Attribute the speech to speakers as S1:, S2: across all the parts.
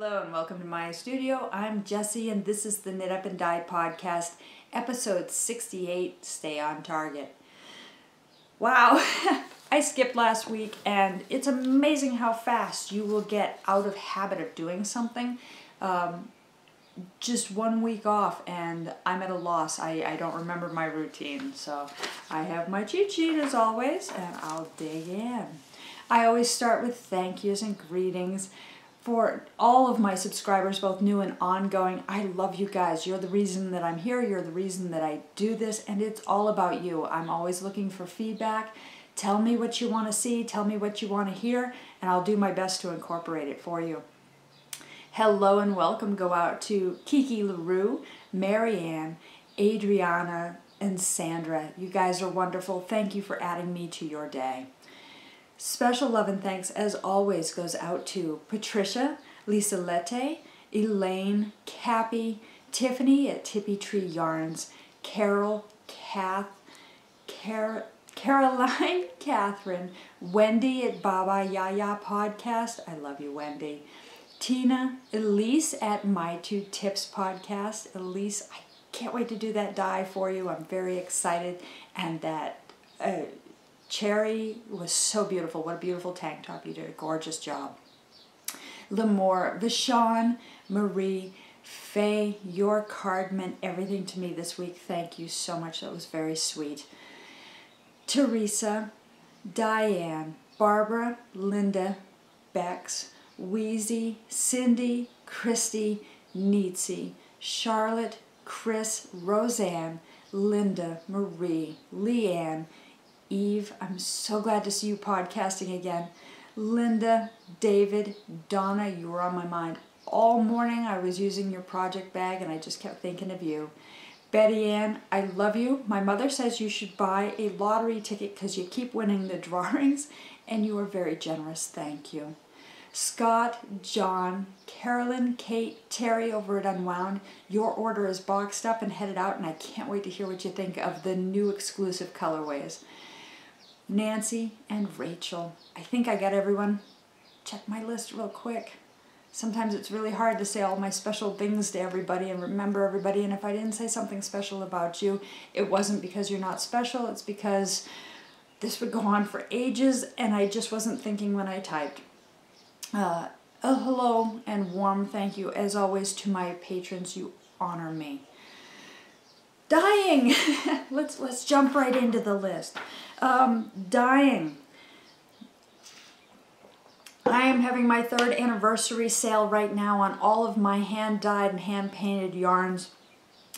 S1: Hello and welcome to my studio. I'm Jessie and this is the Knit Up and Dye podcast, episode 68, Stay on Target. Wow, I skipped last week and it's amazing how fast you will get out of habit of doing something. Just 1 week off and I'm at a loss. I don't remember my routine, so I have my cheat sheet as always and I'll dig in. I always start with thank yous and greetings. For all of my subscribers, both new and ongoing, I love you guys. You're the reason that I'm here. You're the reason that I do this, and it's all about you. I'm always looking for feedback. Tell me what you want to see. Tell me what you want to hear, and I'll do my best to incorporate it for you. Hello and welcome go out to Kiki LaRue, Marianne, Adriana, and Sandra. You guys are wonderful. Thank you for adding me to your day. Special love and thanks, as always, goes out to Patricia, Lisa Lette, Elaine, Cappy, Tiffany at Tippy Tree Yarns, Carol, Caroline, Catherine, Wendy at Baba Yaya Podcast. I love you, Wendy. Tina, Elise at My Two Tips Podcast. Elise, I can't wait to do that dye for you. I'm very excited. And that cherry was so beautiful. What a beautiful tank top. You did a gorgeous job. Lemore, Vishon, Marie, Faye, your card meant everything to me this week. Thank you so much. That was very sweet. Teresa, Diane, Barbara, Linda, Bex, Wheezy, Cindy, Christy, Neetsy, Charlotte, Chris, Roseanne, Linda, Marie, Leanne, Eve, I'm so glad to see you podcasting again. Linda, David, Donna, you were on my mind all morning. I was using your project bag and I just kept thinking of you. Betty Ann, I love you. My mother says you should buy a lottery ticket because you keep winning the drawings and you are very generous. Thank you. Scott, John, Carolyn, Kate, Terry over at Unwound. Your order is boxed up and headed out and I can't wait to hear what you think of the new exclusive colorways. Nancy and Rachel. I think I got everyone. Check my list real quick. Sometimes it's really hard to say all my special things to everybody and remember everybody, and if I didn't say something special about you, it wasn't because you're not special, it's because this would go on for ages and I just wasn't thinking when I typed. A hello and warm thank you as always to my patrons. You honor me. Dying. Let's jump right into the list. Dying. I am having my 3rd anniversary sale right now on all of my hand-dyed and hand-painted yarns.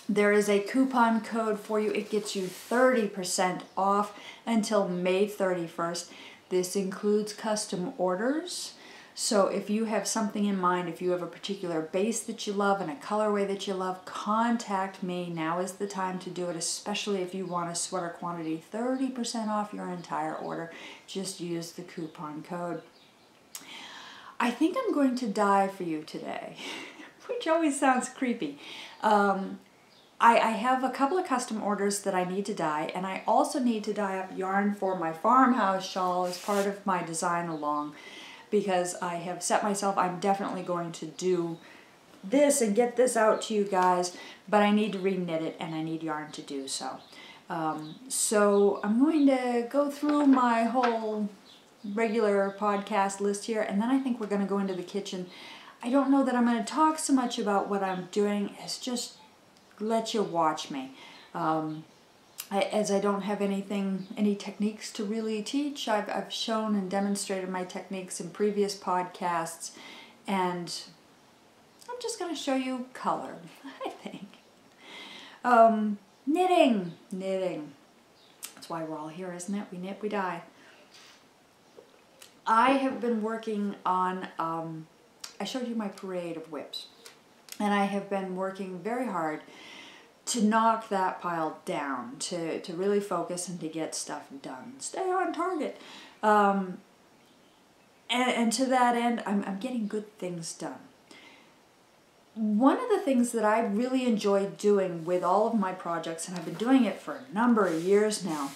S1: There is a coupon code for you. It gets you 30% off until May 31st. This includes custom orders. So if you have something in mind, if you have a particular base that you love and a colorway that you love, contact me. Now is the time to do it, especially if you want a sweater quantity. 30% off your entire order. Just use the coupon code. I think I'm going to dye for you today, which always sounds creepy. I have a couple of custom orders that I need to dye, and I also need to dye up yarn for my farmhouse shawl as part of my design along. Because I have set myself, I'm definitely going to do this and get this out to you guys, but I need to reknit it and I need yarn to do so. So I'm going to go through my whole regular podcast list here, and then I think we're going to go into the kitchen. I don't know that I'm going to talk so much about what I'm doing as just let you watch me. As I don't have any techniques to really teach, I've shown and demonstrated my techniques in previous podcasts, and I'm just going to show you color, I think. Knitting. That's why we're all here, isn't it? We knit, we dye. I have been working on, I showed you my parade of whips, and I have been working very hard to knock that pile down, to really focus and to get stuff done. Stay on target. And to that end, I'm getting good things done. One of the things that I really enjoy doing with all of my projects, and I've been doing it for a number of years now,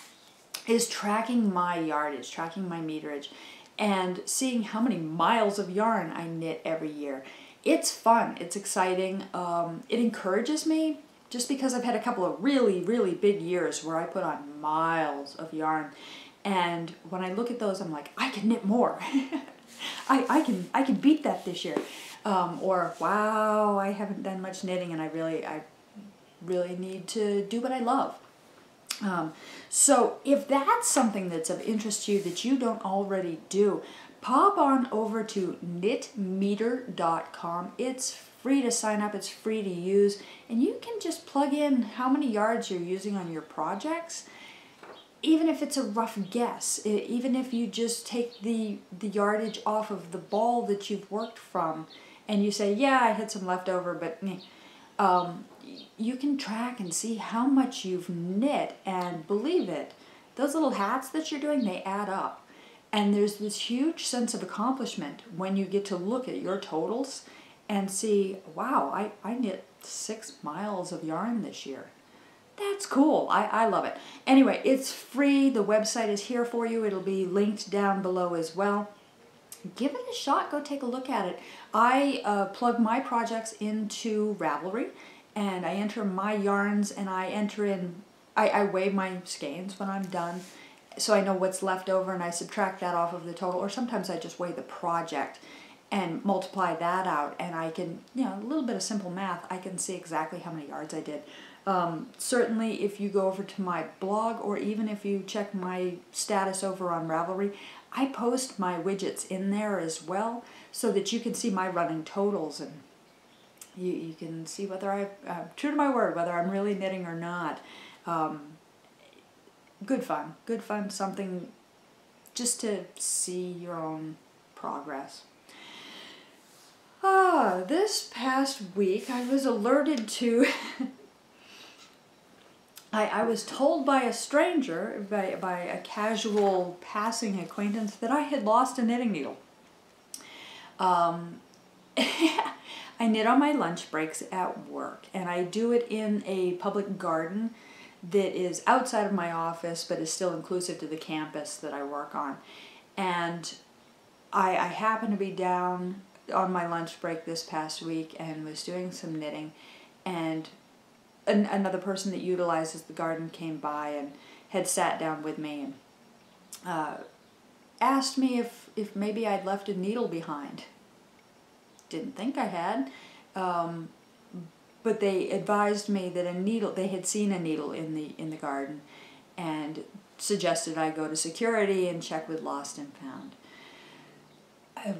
S1: is tracking my yardage, tracking my meterage, and seeing how many miles of yarn I knit every year. it's fun. It's exciting. It encourages me just because I've had a couple of really, really big years where I put on miles of yarn. And when I look at those, I'm like, I can knit more. I can beat that this year. Or, wow, I haven't done much knitting and I really need to do what I love. So if that's something that's of interest to you that you don't already do, pop on over to knitmeter.com. It's free to sign up, it's free to use, and you can just plug in how many yards you're using on your projects, even if it's a rough guess, even if you just take the yardage off of the ball that you've worked from, and you say, yeah, I had some leftover, but you can track and see how much you've knit, and believe it, those little hats that you're doing, they add up. And there's this huge sense of accomplishment when you get to look at your totals and see, wow, I knit 6 miles of yarn this year. That's cool. I love it. Anyway, it's free. The website is here for you. It'll be linked down below as well. Give it a shot. Go take a look at it. I plug my projects into Ravelry, and I enter my yarns, and I enter in, I weigh my skeins when I'm done, so I know what's left over, and I subtract that off of the total, or sometimes I just weigh the project and multiply that out, and I can, a little bit of simple math, I can see exactly how many yards I did. Certainly if you go over to my blog, or even if you check my status over on Ravelry, I post my widgets in there as well, so that you can see my running totals, and you can see whether I'm true to my word, whether I'm really knitting or not. Good fun, something just to see your own progress. This past week I was alerted to, I was told by a stranger, by a casual passing acquaintance, that I had lost a knitting needle. I knit on my lunch breaks at work, and I do it in a public garden that is outside of my office but is still inclusive to the campus that I work on. And I happened to be down on my lunch break this past week and was doing some knitting, and another person that utilizes the garden came by and had sat down with me and asked me if maybe I'd left a needle behind. Didn't think I had, but they advised me that they had seen a needle in the garden, and suggested I go to security and check with lost and found. I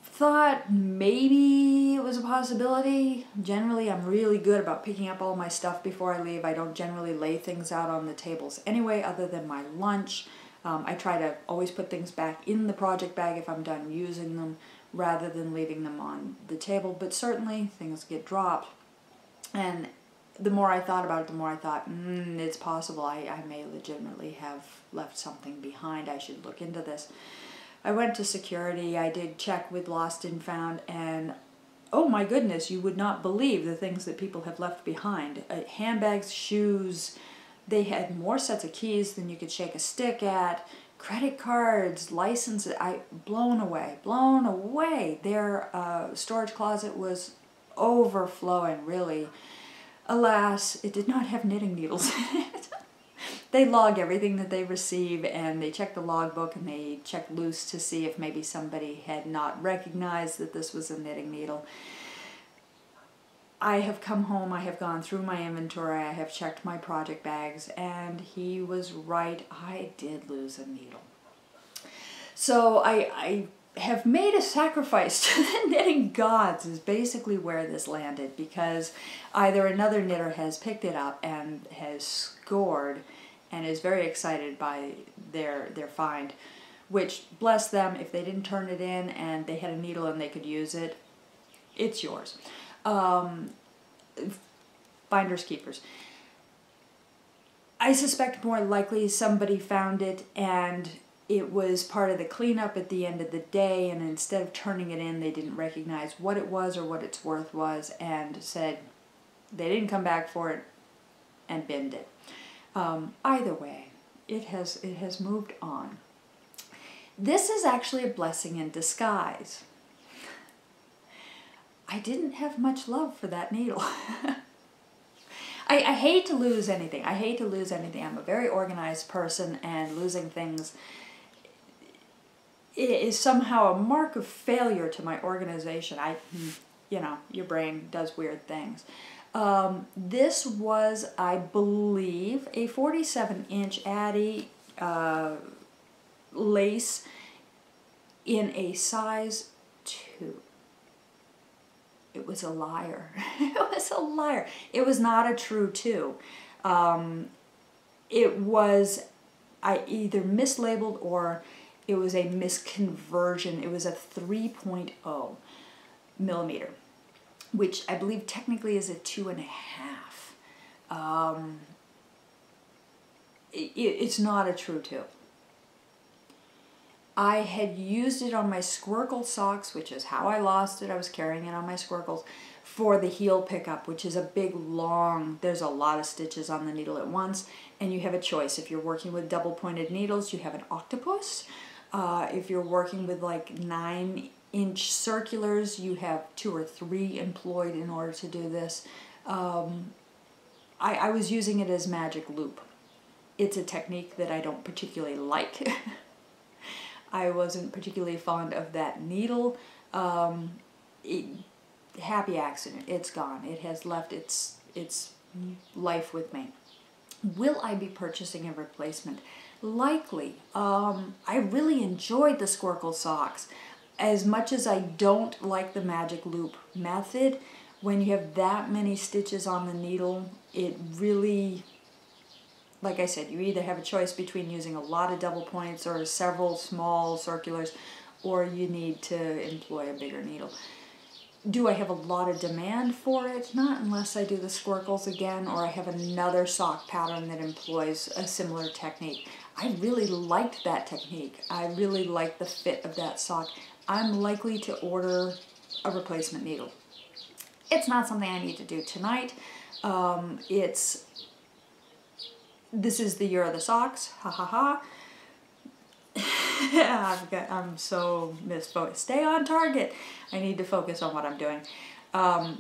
S1: thought maybe it was a possibility. Generally, I'm really good about picking up all my stuff before I leave. I don't generally lay things out on the tables anyway, other than my lunch. I try to always put things back in the project bag if I'm done using them, rather than leaving them on the table. But certainly things get dropped. And the more I thought about it, the more I thought, it's possible I may legitimately have left something behind. I should look into this. I went to security, I did check with lost and found, and oh my goodness, you would not believe the things that people have left behind. Handbags, shoes, they had more sets of keys than you could shake a stick at, credit cards, licenses. Blown away. Their storage closet was overflowing, really. Alas, it did not have knitting needles in it. They log everything that they receive, and they check the logbook, and they check loose to see if maybe somebody had not recognized that this was a knitting needle. I have come home, I have gone through my inventory, I have checked my project bags, and he was right, I did lose a needle. So I have made a sacrifice to the knitting gods, is basically where this landed, because either another knitter has picked it up and has scored and is very excited by their find, which, bless them, if they didn't turn it in and they had a needle and they could use it, it's yours. Finders keepers. I suspect more likely somebody found it and it was part of the cleanup at the end of the day, and instead of turning it in, they didn't recognize what it was or what its worth was, and said they didn't come back for it and binned it. Either way, it has moved on. This is actually a blessing in disguise. I didn't have much love for that needle. I hate to lose anything. I hate to lose anything. I'm a very organized person, and losing things is somehow a mark of failure to my organization. You know, your brain does weird things. This was, I believe, a 47-inch Addy lace in a size 2. It was a liar. It was a liar. It was not a true 2. It was, I either mislabeled or it was a misconversion. It was a 3.0 millimeter, which I believe technically is a 2.5. It's not a true 2. I had used it on my Squircle socks, which is how I lost it. I was carrying it on my Squircles for the heel pickup, which is a big, long, there's a lot of stitches on the needle at once, and you have a choice. If you're working with double-pointed needles, you have an octopus. If you're working with like 9-inch circulars, you have 2 or 3 employed in order to do this. I was using it as magic loop. It's a technique that I don't particularly like. I wasn't particularly fond of that needle. Happy accident. It's gone. It has left its life with me. Will I be purchasing a replacement? Likely. I really enjoyed the Squircle socks. As much as I don't like the magic loop method, when you have that many stitches on the needle, it really, like I said, you either have a choice between using a lot of double points or several small circulars, or you need to employ a bigger needle. Do I have a lot of demand for it? Not unless I do the Squircles again, or I have another sock pattern that employs a similar technique. I really liked that technique. I really liked the fit of that sock. I'm likely to order a replacement needle. It's not something I need to do tonight. This is the year of the socks. Ha ha ha. I'm so misfocused. Stay on target. I need to focus on what I'm doing. I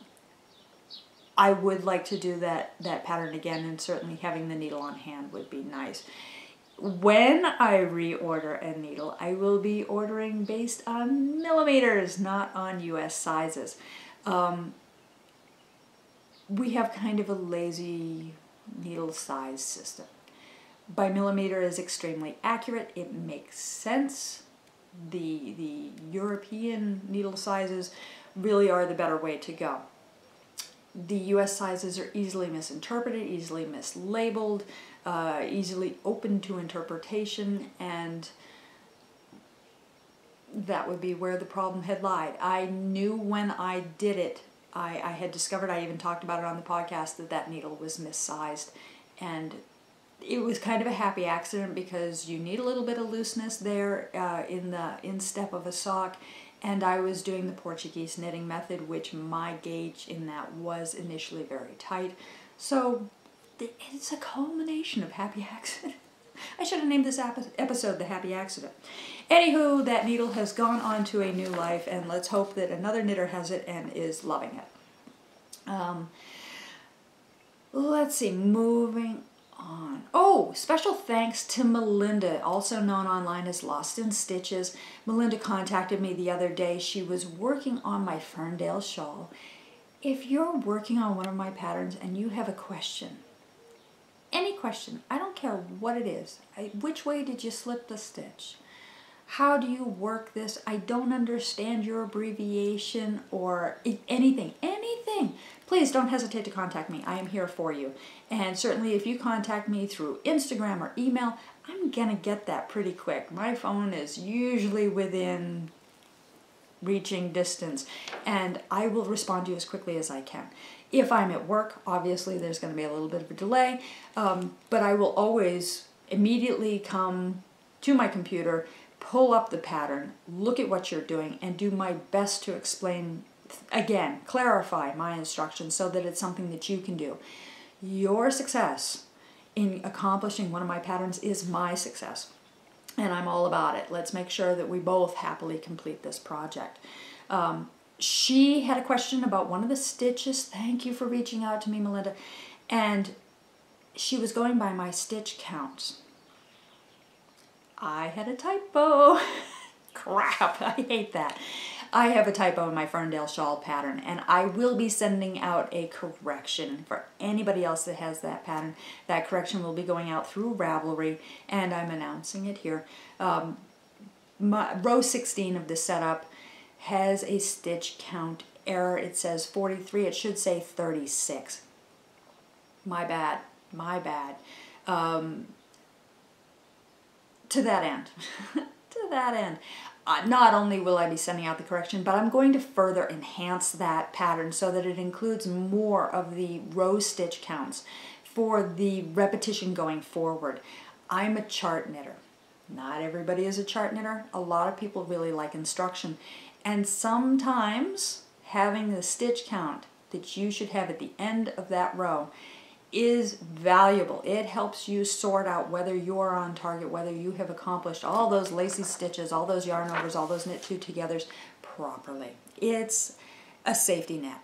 S1: would like to do that pattern again, and certainly having the needle on hand would be nice. When I reorder a needle, I will be ordering based on millimeters, not on US sizes. We have kind of a lazy needle size system. By millimeter is extremely accurate. It makes sense. The European needle sizes really are the better way to go. The US sizes are easily misinterpreted, easily mislabeled, easily open to interpretation, and that would be where the problem had lied. I knew when I did it, I had discovered, I even talked about it on the podcast, that needle was missized, and it was kind of a happy accident because you need a little bit of looseness there in the instep of a sock, and I was doing the Portuguese knitting method, which my gauge in that was initially very tight. So it's a culmination of happy accident. I should have named this episode The Happy Accident. Anywho, that needle has gone on to a new life, and let's hope that another knitter has it and is loving it. Let's see, moving on. Oh, special thanks to Melinda, also known online as Lost in Stitches. Melinda contacted me the other day. She was working on my Ferndale shawl. If you're working on one of my patterns and you have a question, any question, I don't care what it is. Which way did you slip the stitch? How do you work this? I don't understand your abbreviation or anything. Please don't hesitate to contact me. I am here for you. And certainly if you contact me through Instagram or email, I'm gonna get that pretty quick. My phone is usually within reaching distance, and I will respond to you as quickly as I can. If I'm at work, obviously there's going to be a little bit of a delay, but I will always immediately come to my computer, pull up the pattern, look at what you're doing, and do my best to explain, again, clarify my instructions so that it's something that you can do. Your success in accomplishing one of my patterns is my success, and I'm all about it. Let's make sure that we both happily complete this project. she had a question about one of the stitches. Thank you for reaching out to me, Melinda. And she was going by my stitch counts. I had a typo. Crap, I hate that. I have a typo in my Ferndale shawl pattern, and I will be sending out a correction for anybody else that has that pattern. That correction will be going out through Ravelry, and I'm announcing it here. My row 16 of the setup has a stitch count error. It says 43. It should say 36. My bad. My bad. To that end. To that end. Not only will I be sending out the correction, but I'm going to further enhance that pattern so that it includes more of the row stitch counts for the repetition going forward. I'm a chart knitter. Not everybody is a chart knitter. A lot of people really like instruction. And sometimes having the stitch count that you should have at the end of that row is valuable. It helps you sort out whether you're on target, whether you have accomplished all those lacy stitches, all those yarn overs, all those knit two togethers properly. It's a safety net.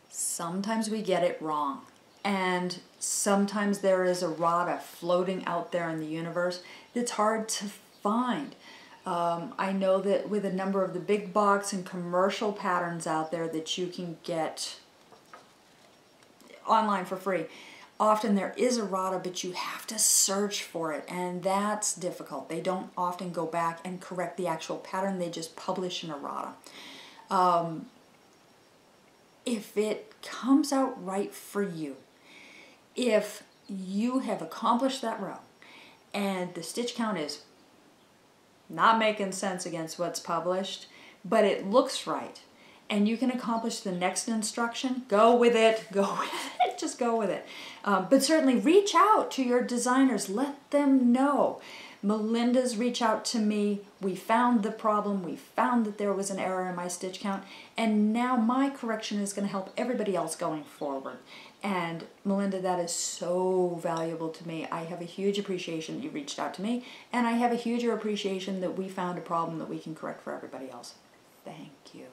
S1: Sometimes we get it wrong, and sometimes there is errata floating out there in the universe that's hard to find. I know that with a number of the big box and commercial patterns out there that you can get online for free, often there is errata, but you have to search for it, and that's difficult. They don't often go back and correct the actual pattern. They just publish an errata. If it comes out right for you, if you have accomplished that row and the stitch count is not making sense against what's published, but it looks right, and you can accomplish the next instruction, go with it, just go with it. But certainly reach out to your designers, let them know. Melinda's reach out to me, we found the problem, we found that there was an error in my stitch count, and now my correction is going to help everybody else going forward. And Melinda, that is so valuable to me. I have a huge appreciation that you reached out to me, and I have a huger appreciation that we found a problem that we can correct for everybody else. Thank you.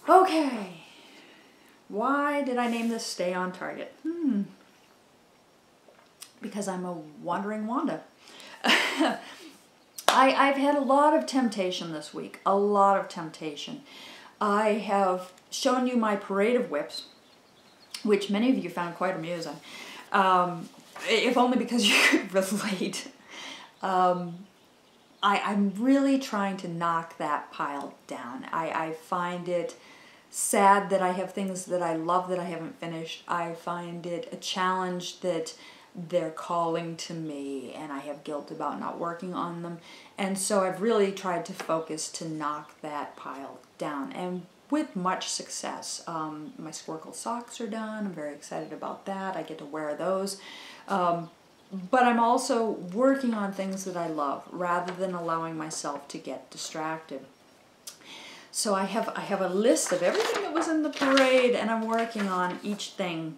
S1: Okay, why did I name this Stay on Target? Because I'm a wandering Wanda. I've had a lot of temptation this week, a lot of temptation. I have shown you my parade of whips, which many of you found quite amusing, if only because you could relate. I'm really trying to knock that pile down. I find it sad that I have things that I love that I haven't finished. I find it a challenge that they're calling to me, and I have guilt about not working on them. And so I've really tried to focus to knock that pile down, and with much success. My Squircle socks are done. I'm very excited about that. I get to wear those. But I'm also working on things that I love rather than allowing myself to get distracted. So I have a list of everything that was in the parade, and I'm working on each thing,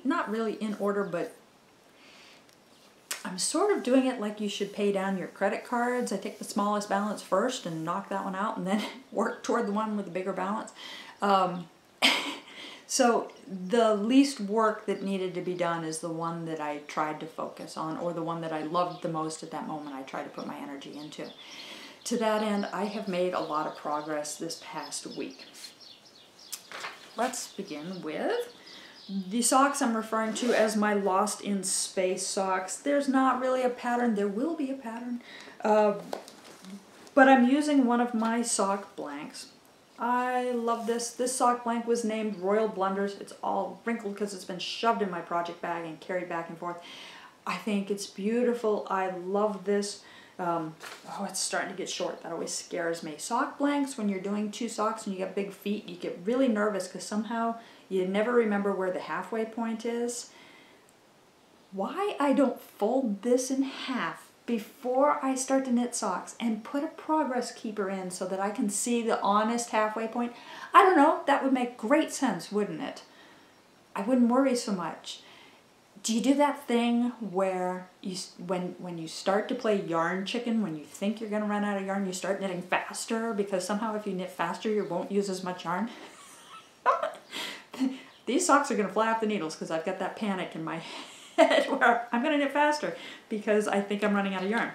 S1: not really in order, but I'm sort of doing it like you should pay down your credit cards. I take the smallest balance first and knock that one out, and then work toward the one with the bigger balance. So the least work that needed to be done is the one that I tried to focus on, or the one that I loved the most at that moment I tried to put my energy into. To that end, I have made a lot of progress this past week. Let's begin with the socks I'm referring to as my Lost in Space socks. There's not really a pattern. There will be a pattern. But I'm using one of my sock blanks. I love this. This sock blank was named Royal Blunders. It's all wrinkled because it's been shoved in my project bag and carried back and forth. I think it's beautiful. I love this. Oh, it's starting to get short. That always scares me. Sock blanks, when you're doing two socks and you got big feet, you get really nervous because somehow you never remember where the halfway point is. Why I don't fold this in half before I start to knit socks and put a progress keeper in so that I can see the honest halfway point, I don't know, that would make great sense, wouldn't it? I wouldn't worry so much. Do you do that thing where when you start to play yarn chicken, when you think you're going to run out of yarn, you start knitting faster because somehow if you knit faster, you won't use as much yarn? These socks are going to fly off the needles because I've got that panic in my head where I'm going to knit faster because I think I'm running out of yarn.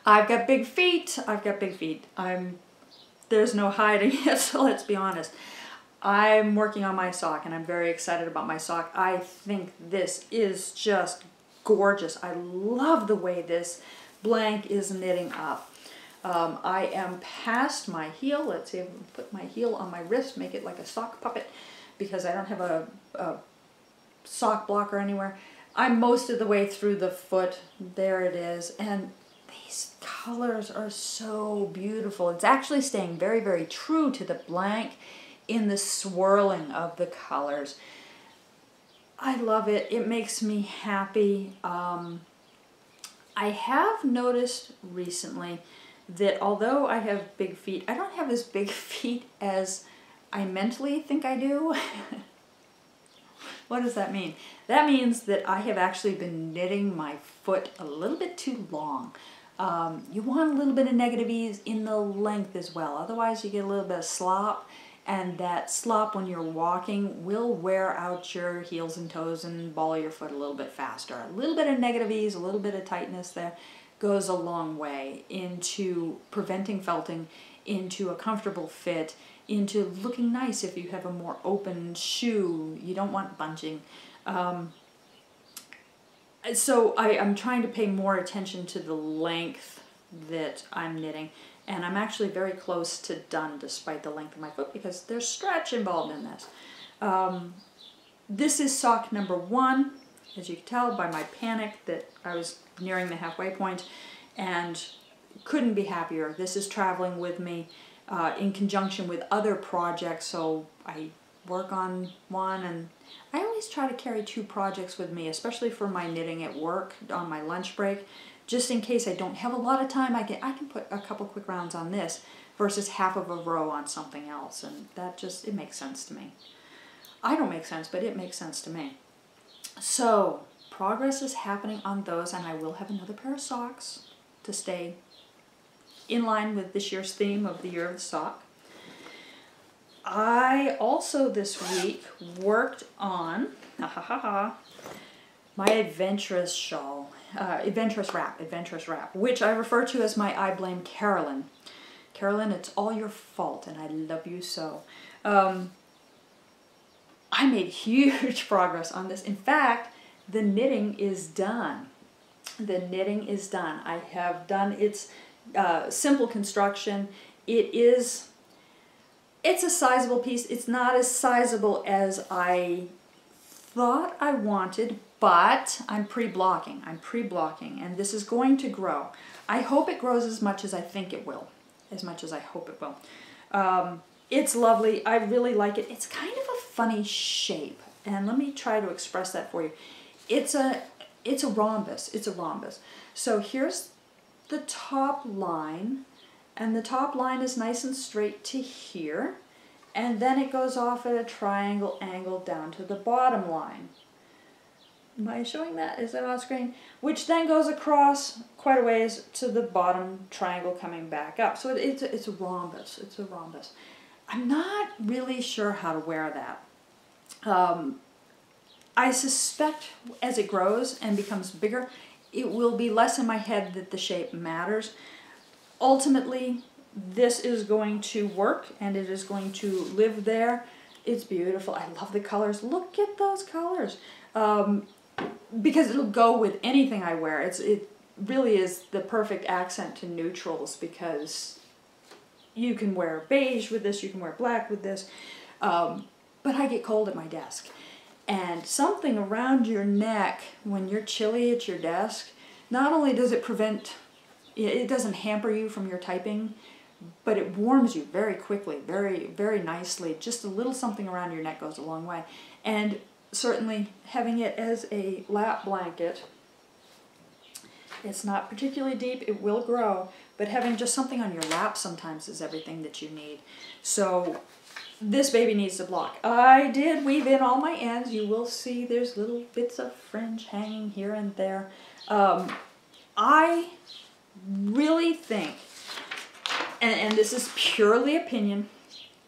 S1: I've got big feet. I've got big feet. There's no hiding it, so let's be honest. I'm working on my sock and I'm very excited about my sock. I think this is just gorgeous. I love the way this blank is knitting up. I am past my heel. Let's see if I can put my heel on my wrist, make it like a sock puppet because I don't have a sock blocker anywhere. I'm most of the way through the foot. There it is. And these colors are so beautiful. It's actually staying very, very true to the blank in the swirling of the colors. I love it. It makes me happy. I have noticed recently that although I have big feet, I don't have as big feet as I mentally think I do. What does that mean? That means that I have actually been knitting my foot a little bit too long. You want a little bit of negative ease in the length as well. Otherwise you get a little bit of slop, and that slop when you're walking will wear out your heels and toes and ball your foot a little bit faster. A little bit of negative ease, a little bit of tightness there goes a long way into preventing felting, into a comfortable fit, into looking nice if you have a more open shoe. You don't want bunching. So I'm trying to pay more attention to the length that I'm knitting, and I'm actually very close to done despite the length of my foot because there's stretch involved in this. This is sock number 1, as you can tell by my panic that I was nearing the halfway point and couldn't be happier. This is traveling with me in conjunction with other projects, so I work on one and I always try to carry 2 projects with me, especially for my knitting at work on my lunch break. Just in case I don't have a lot of time, I can put a couple quick rounds on this versus half of a row on something else, and that just, it makes sense to me. I don't make sense, but it makes sense to me. So progress is happening on those, and I will have another pair of socks to stay in line with this year's theme of the Year of the Sock. I also this week worked on my adventurous shawl, adventurous wrap, which I refer to as my I Blame Carolyn. Carolyn, it's all your fault and I love you so. I made huge progress on this. In fact, the knitting is done. The knitting is done. I have done its simple construction. It's a sizable piece. It's not as sizable as I thought I wanted, but I'm pre-blocking. And this is going to grow. I hope it grows as much as I think it will, as much as I hope it will. It's lovely. I really like it. It's kind of a funny shape, and let me try to express that for you. It's a rhombus. It's a rhombus. So here's the top line, and the top line is nice and straight to here, and then it goes off at a triangle angle down to the bottom line. Am I showing that? Is that on screen? Which then goes across quite a ways to the bottom triangle coming back up. So it's a rhombus. It's a rhombus. I'm not really sure how to wear that. I suspect as it grows and becomes bigger, it will be less in my head that the shape matters. Ultimately, this is going to work and it is going to live there. It's beautiful. I love the colors. Look at those colors. Because it'll go with anything I wear. It really is the perfect accent to neutrals because you can wear beige with this, you can wear black with this, but I get cold at my desk. And something around your neck when you're chilly at your desk, not only does it prevent, it doesn't hamper you from your typing, but it warms you very quickly, very, very nicely. Just a little something around your neck goes a long way. And certainly having it as a lap blanket, it's not particularly deep, it will grow, but having just something on your lap sometimes is everything that you need. So this baby needs to block. I did weave in all my ends. You will see there's little bits of fringe hanging here and there. I really think, and this is purely opinion,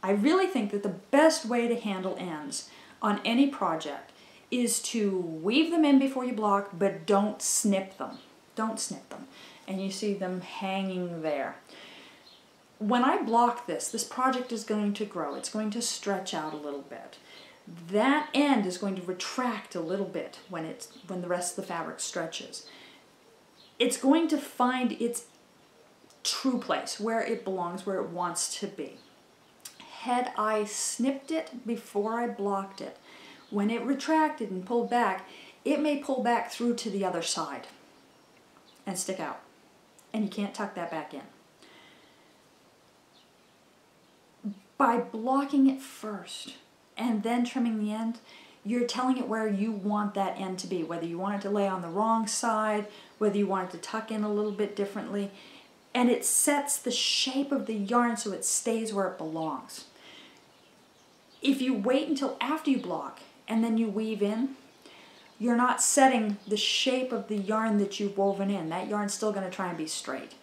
S1: I really think that the best way to handle ends on any project is to weave them in before you block, but don't snip them. Don't snip them. And you see them hanging there. When I block this project is going to grow. It's going to stretch out a little bit. That end is going to retract a little bit when the rest of the fabric stretches. It's going to find its true place, where it belongs, where it wants to be. Had I snipped it before I blocked it, when it retracted and pulled back, it may pull back through to the other side and stick out. And you can't tuck that back in. By blocking it first and then trimming the end, you're telling it where you want that end to be, whether you want it to lay on the wrong side, whether you want it to tuck in a little bit differently, and it sets the shape of the yarn so it stays where it belongs. If you wait until after you block and then you weave in, you're not setting the shape of the yarn that you've woven in. That yarn's still going to try and be straight.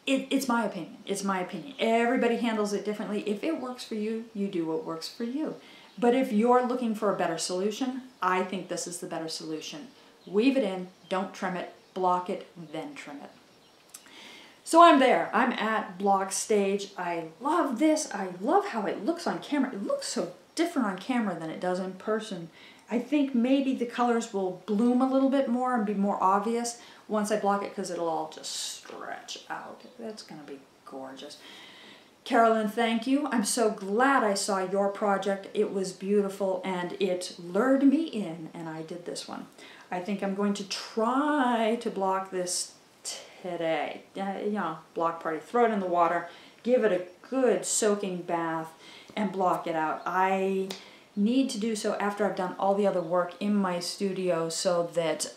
S1: It's my opinion. It's my opinion. Everybody handles it differently. If it works for you, you do what works for you. But if you're looking for a better solution, I think this is the better solution. Weave it in, don't trim it, block it, then trim it. So I'm there. I'm at block stage. I love this. I love how it looks on camera. It looks so different on camera than it does in person. I think maybe the colors will bloom a little bit more and be more obvious once I block it, because it'll all just stretch out. That's going to be gorgeous. Carolyn, thank you. I'm so glad I saw your project. It was beautiful and it lured me in, and I did this one. I think I'm going to try to block this today. Block party. Throw it in the water, give it a good soaking bath, and block it out. I need to do so after I've done all the other work in my studio, so that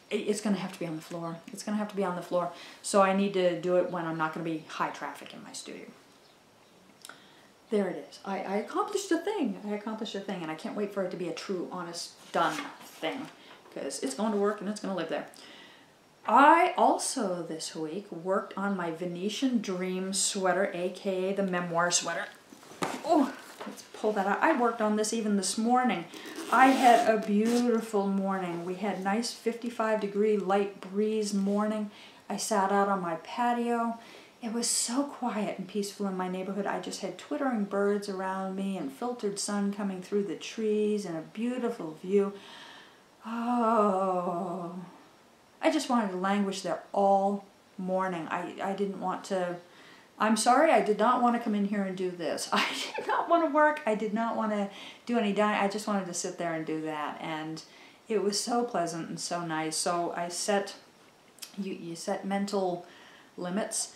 S1: it's going to have to be on the floor. It's going to have to be on the floor. So I need to do it when I'm not going to be high traffic in my studio. There it is. I accomplished a thing. I accomplished a thing, and I can't wait for it to be a true, honest, done thing, because it's going to work and it's going to live there. I also this week worked on my Venetian Dream sweater, aka the memoir sweater. Oh, let's pull that out. I worked on this even this morning. I had a beautiful morning. We had nice 55-degree light breeze morning. I sat out on my patio. It was so quiet and peaceful in my neighborhood. I just had twittering birds around me and filtered sun coming through the trees and a beautiful view. Oh, I just wanted to languish there all morning. I didn't want to... I'm sorry, I did not want to come in here and do this. I did not want to work. I did not want to do any dining. I just wanted to sit there and do that. And it was so pleasant and so nice. So I set, you set mental limits.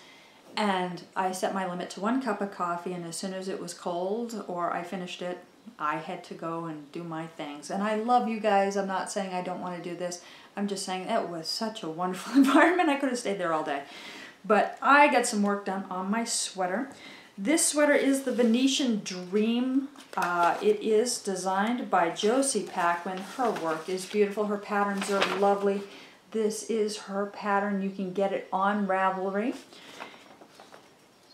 S1: And I set my limit to 1 cup of coffee. And as soon as it was cold or I finished it, I had to go and do my things. And I love you guys. I'm not saying I don't want to do this. I'm just saying it was such a wonderful environment. I could have stayed there all day. But I got some work done on my sweater. This sweater is the Venetian Dream. It is designed by Josie Paquin. Her work is beautiful. Her patterns are lovely. This is her pattern. You can get it on Ravelry.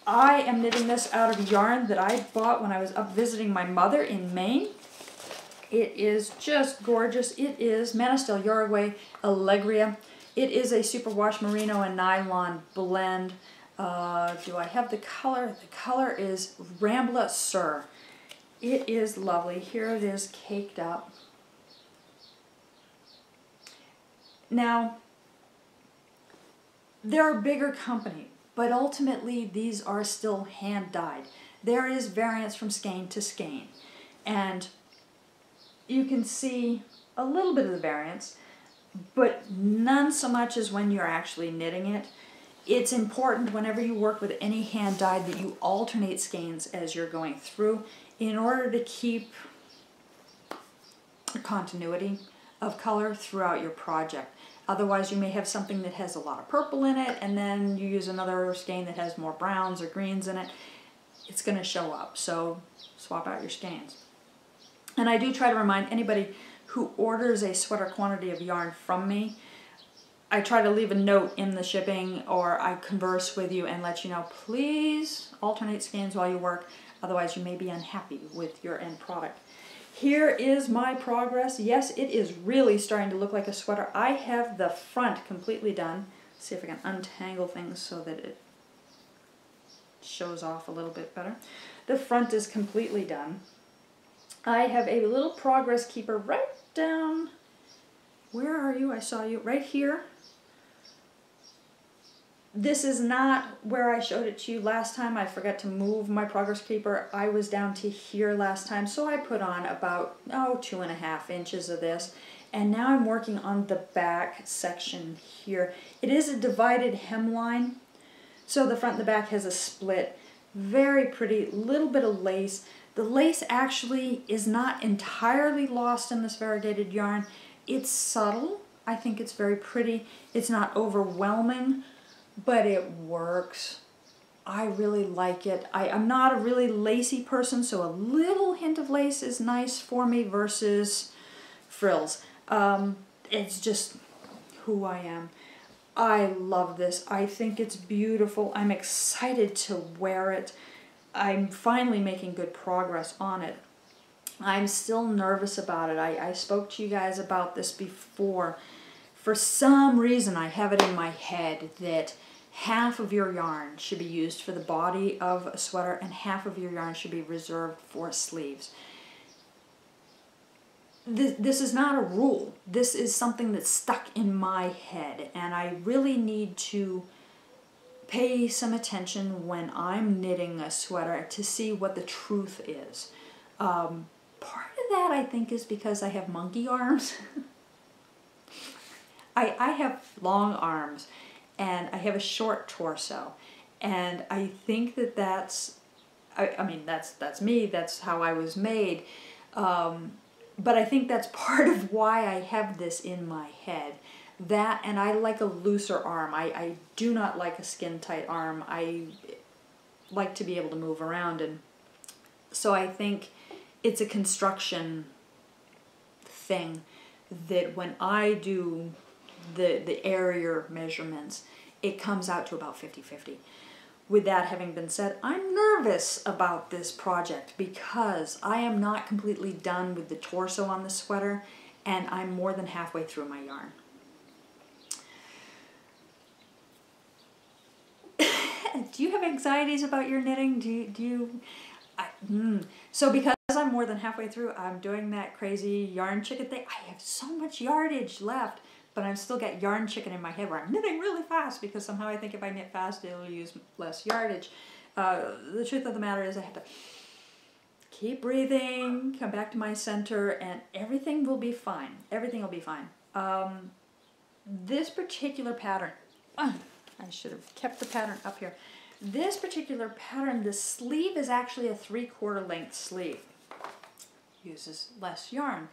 S1: I am knitting this out of yarn that I bought when I was up visiting my mother in Maine. It is just gorgeous. It is Manastel Uruguay Allegria. It is a superwash merino and nylon blend. Do I have the color? The color is Rambla Sur. It is lovely. Here it is caked up. Now, they're a bigger company, but ultimately these are still hand dyed. There is variance from skein to skein, and you can see a little bit of the variance, but none so much as when you're actually knitting it. It's important whenever you work with any hand dyed that you alternate skeins as you're going through in order to keep a continuity of color throughout your project. Otherwise you may have something that has a lot of purple in it and then you use another skein that has more browns or greens in it. it's going to show up. So swap out your skeins. And I do try to remind anybody who orders a sweater quantity of yarn from me, I try to leave a note in the shipping, or I converse with you and let you know, please alternate skeins while you work, otherwise you may be unhappy with your end product. Here is my progress. Yes, it is really starting to look like a sweater. I have the front completely done. Let's see if I can untangle things so that it shows off a little bit better. The front is completely done. I have a little progress keeper right down. Where are you? I saw you right here. This is not where I showed it to you last time. I forgot to move my progress keeper. I was down to here last time, so I put on about 2.5 inches of this. And now I'm working on the back section here. It is a divided hemline, so the front and the back has a split. Very pretty, little bit of lace. The lace actually is not entirely lost in this variegated yarn. It's subtle. I think it's very pretty. It's not overwhelming, but it works. I really like it. I'm not a really lacy person, so a little hint of lace is nice for me versus frills. It's just who I am. I love this. I think it's beautiful. I'm excited to wear it. I'm finally making good progress on it. I'm still nervous about it. I spoke to you guys about this before. For some reason, I have it in my head that half of your yarn should be used for the body of a sweater and half of your yarn should be reserved for sleeves. This is not a rule. This is something that's stuck in my head, and I really need to pay some attention when I'm knitting a sweater to see what the truth is. Part of that, I think, is because I have monkey arms. I have long arms, and I have a short torso, and I think that that's me, that's how I was made, but I think that's part of why I have this in my head. That, and I like a looser arm. I do not like a skin-tight arm. I like to be able to move around, and so I think it's a construction thing that when I do the area measurements, it comes out to about 50-50. With that having been said, I'm nervous about this project because I am not completely done with the torso on the sweater, and I'm more than halfway through my yarn. Do you have anxieties about your knitting? So because I'm more than halfway through, I'm doing that crazy yarn chicken thing. I have so much yardage left, but I've still got yarn chicken in my head where I'm knitting really fast because somehow I think if I knit fast, it'll use less yardage. The truth of the matter is I have to keep breathing, come back to my center, and everything will be fine. Everything will be fine. This particular pattern, I should have kept the pattern up here. This particular pattern, the sleeve is actually a 3/4 length sleeve. Uses less yarn.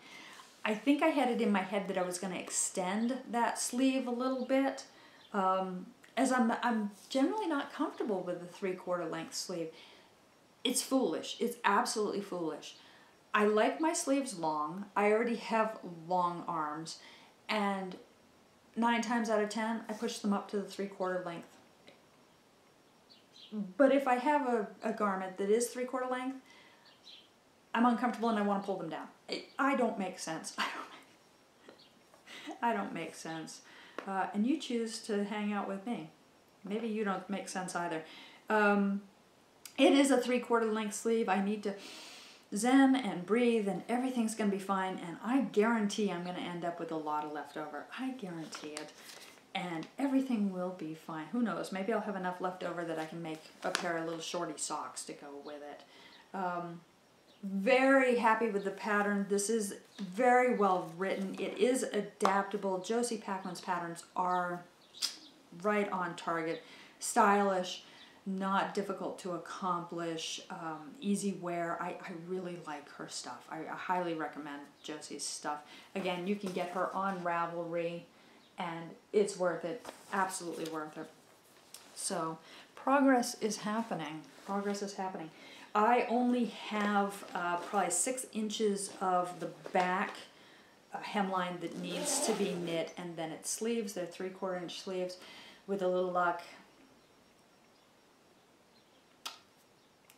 S1: I think I had it in my head that I was going to extend that sleeve a little bit, as I'm generally not comfortable with the 3/4 length sleeve. It's foolish. It's absolutely foolish. I like my sleeves long. I already have long arms, and 9 times out of 10, I push them up to the 3/4 length. But if I have a garment that is 3/4 length, I'm uncomfortable and I want to pull them down. I don't make sense. I don't make sense. And you choose to hang out with me. Maybe you don't make sense either. It is a 3/4 length sleeve. I need to zen and breathe, and everything's going to be fine, and I guarantee I'm going to end up with a lot of leftover. I guarantee it. And everything will be fine. Who knows? Maybe I'll have enough left over that I can make a pair of little shorty socks to go with it. Very happy with the pattern. This is very well written. It is adaptable. Josie Packman's patterns are right on target. Stylish, not difficult to accomplish, easy wear. I really like her stuff. I highly recommend Josie's stuff. Again, you can get her on Ravelry, and it's worth it. Absolutely worth it. So, progress is happening. Progress is happening. I only have probably 6 inches of the back hemline that needs to be knit, and then it's sleeves. They're 3/4 inch sleeves. With a little luck,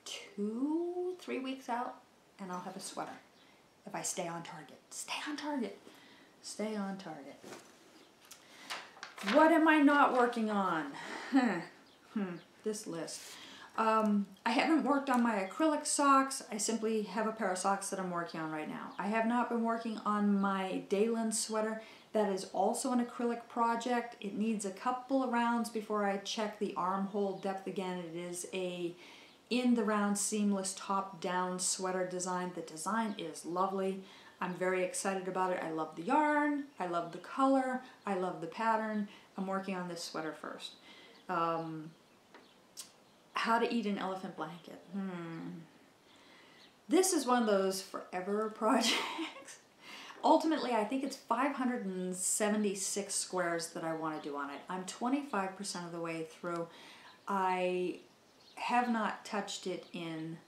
S1: 2-3 weeks out, and I'll have a sweater. If I stay on target. Stay on target. Stay on target. What am I not working on? This list. I haven't worked on my acrylic socks. I simply have a pair of socks that I'm working on right now. I have not been working on my Daylin sweater. That is also an acrylic project. It needs a couple of rounds before I check the armhole depth again. It is a in the round seamless top down sweater design. The design is lovely. I'm very excited about it. I love the yarn. I love the color. I love the pattern. I'm working on this sweater first. How to eat an elephant blanket. This is one of those forever projects. Ultimately, I think it's 576 squares that I want to do on it. I'm 25% of the way through. I have not touched it in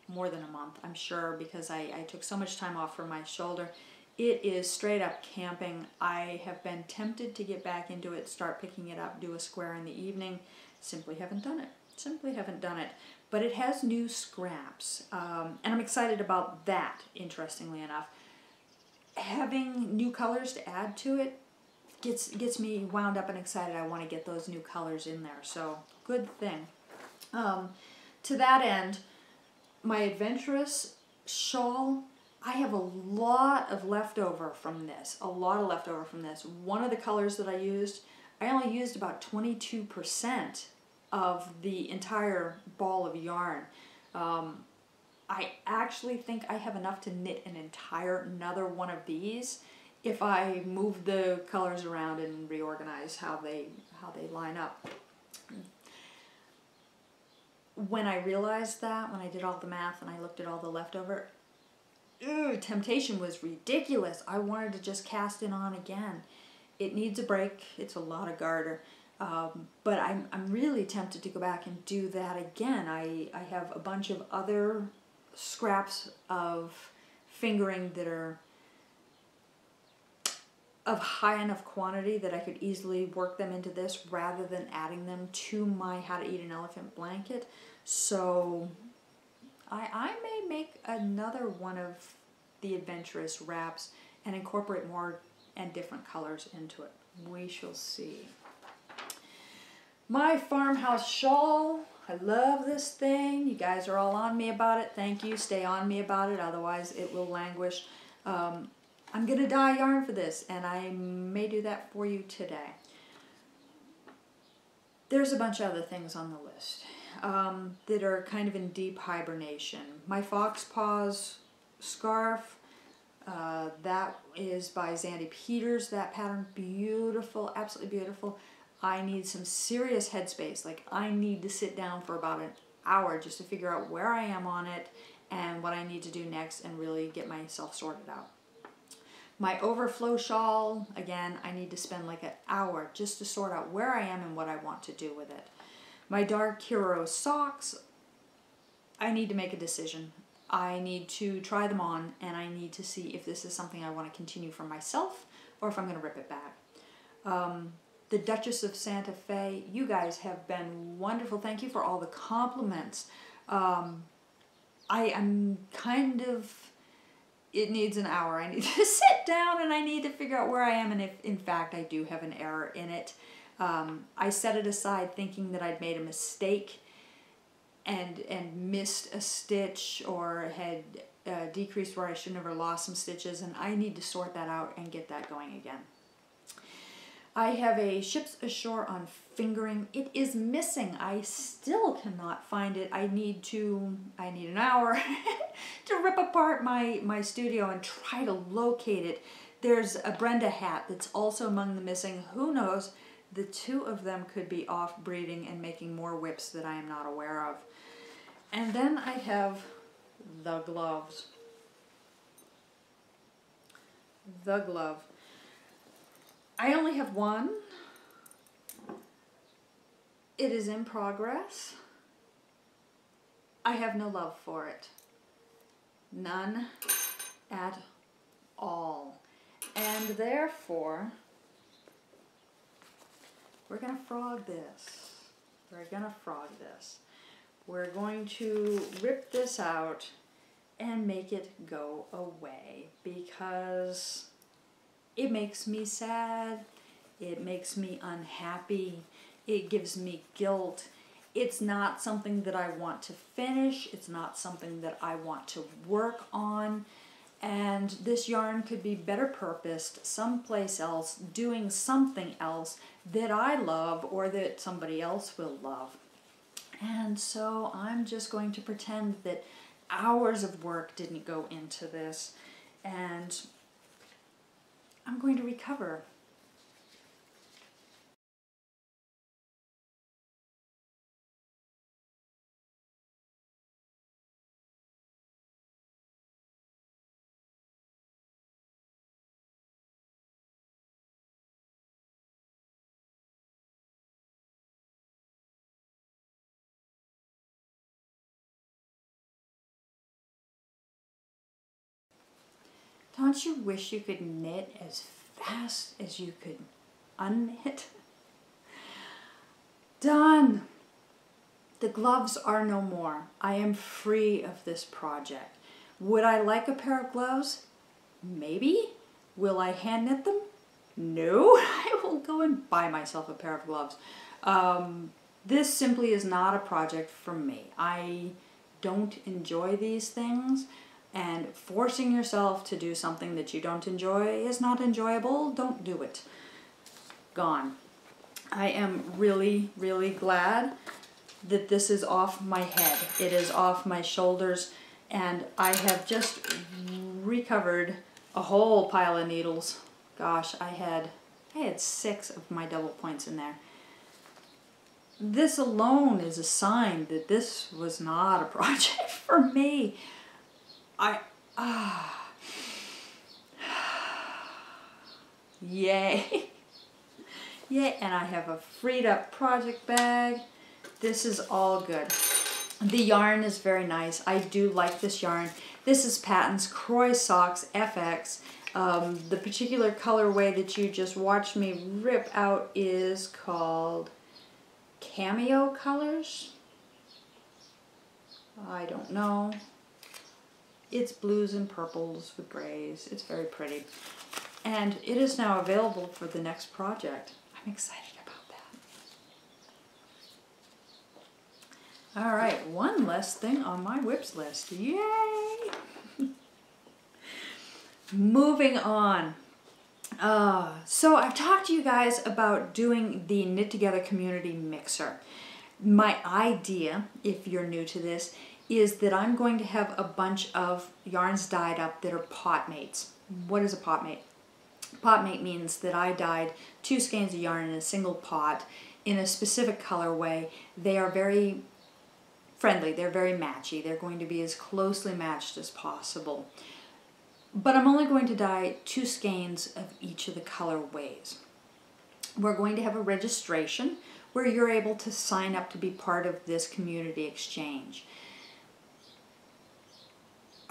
S1: more than a month, I'm sure, because I took so much time off from my shoulder. It is straight up camping. I have been tempted to get back into it, start picking it up, do a square in the evening. Simply haven't done it. Simply haven't done it. But it has new scraps, and I'm excited about that, interestingly enough. Having new colors to add to it gets me wound up and excited. I want to get those new colors in there, so good thing. To that end, my adventurous shawl, I have a lot of leftover from this. One of the colors that I used, I only used about 22% of the entire ball of yarn. I actually think I have enough to knit another one of these if I move the colors around and reorganize how they line up. When I realized that, when I did all the math and I looked at all the leftover, temptation was ridiculous. I wanted to just cast it on again. It needs a break. It's a lot of garter. But I'm really tempted to go back and do that again. I have a bunch of other scraps of fingering that are of high enough quantity that I could easily work them into this rather than adding them to my How to Eat an Elephant blanket. So I may make another one of the adventurous wraps and incorporate more and different colors into it. We shall see. My farmhouse shawl. I love this thing. You guys are all on me about it. Thank you. Stay on me about it. Otherwise it will languish. I'm going to dye yarn for this, and I may do that for you today. There's a bunch of other things on the list that are kind of in deep hibernation. My fox paws scarf, that is by Zandy Peters. That pattern, beautiful, absolutely beautiful. I need some serious headspace. Like, I need to sit down for about an hour just to figure out where I am on it and what I need to do next and really get myself sorted out. My overflow shawl, again, I need to spend like an hour just to sort out where I am and what I want to do with it. My dark hero socks, I need to make a decision. I need to try them on, and I need to see if this is something I want to continue for myself or if I'm going to rip it back. The Duchess of Santa Fe, you guys have been wonderful. Thank you for all the compliments. I am kind of... It needs an hour. I need to sit down and I need to figure out where I am and if, in fact, I do have an error in it. I set it aside thinking that I'd made a mistake and missed a stitch or had decreased where I should never lost some stitches, and I need to sort that out and get that going again. I have a Ships Ashore on fingering. It is missing. I still cannot find it. I need an hour to rip apart my studio and try to locate it. There's a Brenda hat that's also among the missing. Who knows? The two of them could be off breeding and making more whips that I am not aware of. And then I have the gloves. The glove. I only have one. It is in progress. I have no love for it. None at all. And therefore, we're going to frog this. We're going to frog this. We're going to rip this out and make it go away because it makes me sad. It makes me unhappy. It gives me guilt. It's not something that I want to finish. It's not something that I want to work on. And this yarn could be better purposed someplace else, doing something else that I love or that somebody else will love. And so I'm just going to pretend that hours of work didn't go into this, and I'm going to recover. Don't you wish you could knit as fast as you could unknit? Done! The gloves are no more. I am free of this project. Would I like a pair of gloves? Maybe. Will I hand knit them? No. I will go and buy myself a pair of gloves. This simply is not a project for me. I don't enjoy these things. And forcing yourself to do something that you don't enjoy is not enjoyable. Don't do it. Gone. I am really, really glad that this is off my head. It is off my shoulders, and I have just recovered a whole pile of needles. Gosh, I had 6 of my double points in there. This alone is a sign that this was not a project for me. Yay. Yay, and I have a freed up project bag. This is all good. The yarn is very nice. I do like this yarn. This is Patton's Croy Socks FX. The particular colorway that you just watched me rip out is called Cameo Colors. I don't know. It's blues and purples with grays. It's very pretty. And it is now available for the next project. I'm excited about that. All right, one less thing on my whips list. Yay! Moving on. So I've talked to you guys about doing the Knit Together Community Mixer. My idea, if you're new to this, is that I'm going to have a bunch of yarns dyed up that are pot mates. What is a pot mate? Pot mate means that I dyed 2 skeins of yarn in a single pot in a specific colorway. They are very friendly, they're very matchy. They're going to be as closely matched as possible. But I'm only going to dye 2 skeins of each of the colorways. We're going to have a registration where you're able to sign up to be part of this community exchange.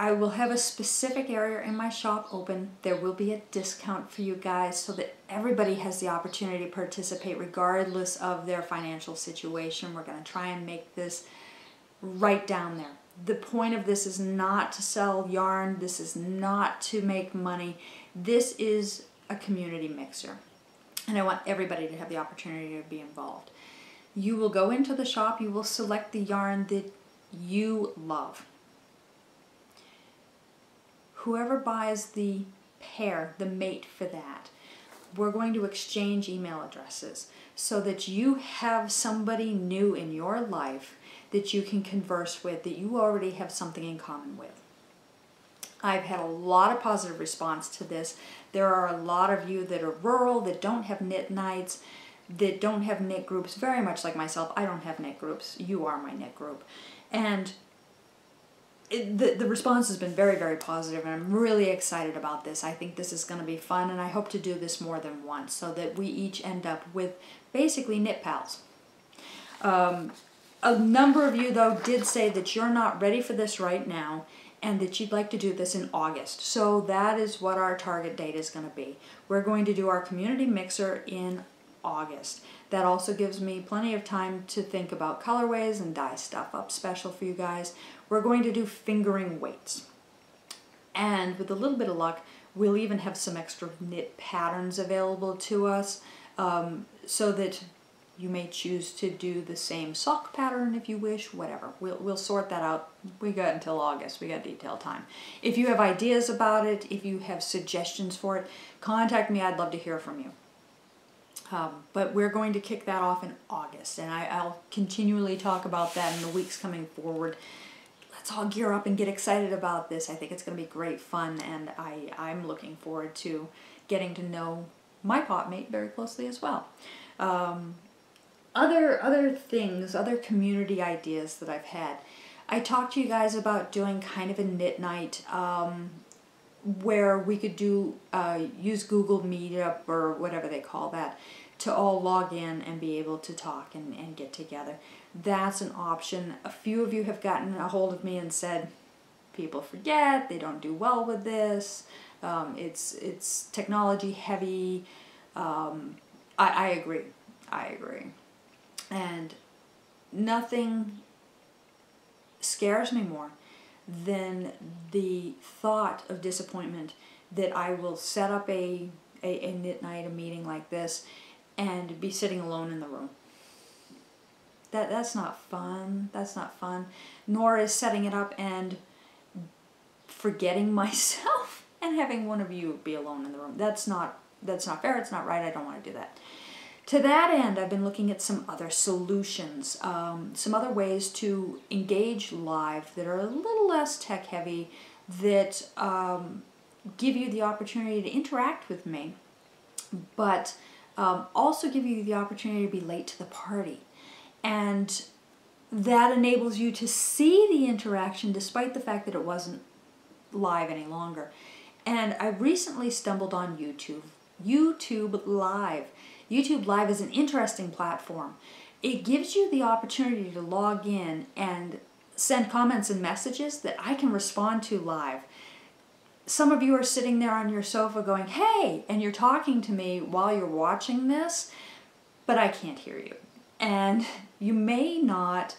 S1: I will have a specific area in my shop open. There will be a discount for you guys so that everybody has the opportunity to participate regardless of their financial situation. We're going to try and make this right down there. The point of this is not to sell yarn. This is not to make money. This is a community mixer. And I want everybody to have the opportunity to be involved. You will go into the shop. You will select the yarn that you love. Whoever buys the pair, the mate for that, we're going to exchange email addresses so that you have somebody new in your life that you can converse with, that you already have something in common with. I've had a lot of positive response to this. There are a lot of you that are rural, that don't have knit nights, that don't have knit groups, very much like myself. I don't have knit groups. You are my knit group. And the response has been very, very positive, and I'm really excited about this. I think this is going to be fun, and I hope to do this more than once so that we each end up with basically knit pals. A number of you, though, did say that you're not ready for this right now and that you'd like to do this in August. So that is what our target date is going to be. We're going to do our community mixer in August. That also gives me plenty of time to think about colorways and dye stuff up special for you guys. We're going to do fingering weights. And with a little bit of luck, we'll even have some extra knit patterns available to us, so that you may choose to do the same sock pattern if you wish, whatever. We'll sort that out. We got until August. We got detailed time. If you have ideas about it, if you have suggestions for it, contact me. I'd love to hear from you. But we're going to kick that off in August, and I'll continually talk about that in the weeks coming forward. Let's all gear up and get excited about this. I think it's going to be great fun, and I'm looking forward to getting to know my pot mate very closely as well. Other things, other community ideas that I've had. I talked to you guys about doing kind of a knit night where we could do use Google Meetup or whatever they call that to all log in and be able to talk and get together. That's an option. A few of you have gotten a hold of me and said people forget, they don't do well with this, it's technology heavy. I agree. And nothing scares me more than the thought of disappointment that I will set up a knit night, a meeting like this, and be sitting alone in the room. That's not fun. That's not fun. Nor is setting it up and forgetting myself and having one of you be alone in the room. That's not fair. It's not right. I don't want to do that. To that end, I've been looking at some other solutions, some other ways to engage live that are a little less tech heavy, that give you the opportunity to interact with me, but also give you the opportunity to be late to the party. And that enables you to see the interaction despite the fact that it wasn't live any longer. And I recently stumbled on YouTube Live. YouTube Live is an interesting platform. It gives you the opportunity to log in and send comments and messages that I can respond to live. Some of you are sitting there on your sofa going, hey, and you're talking to me while you're watching this, but I can't hear you. And you may not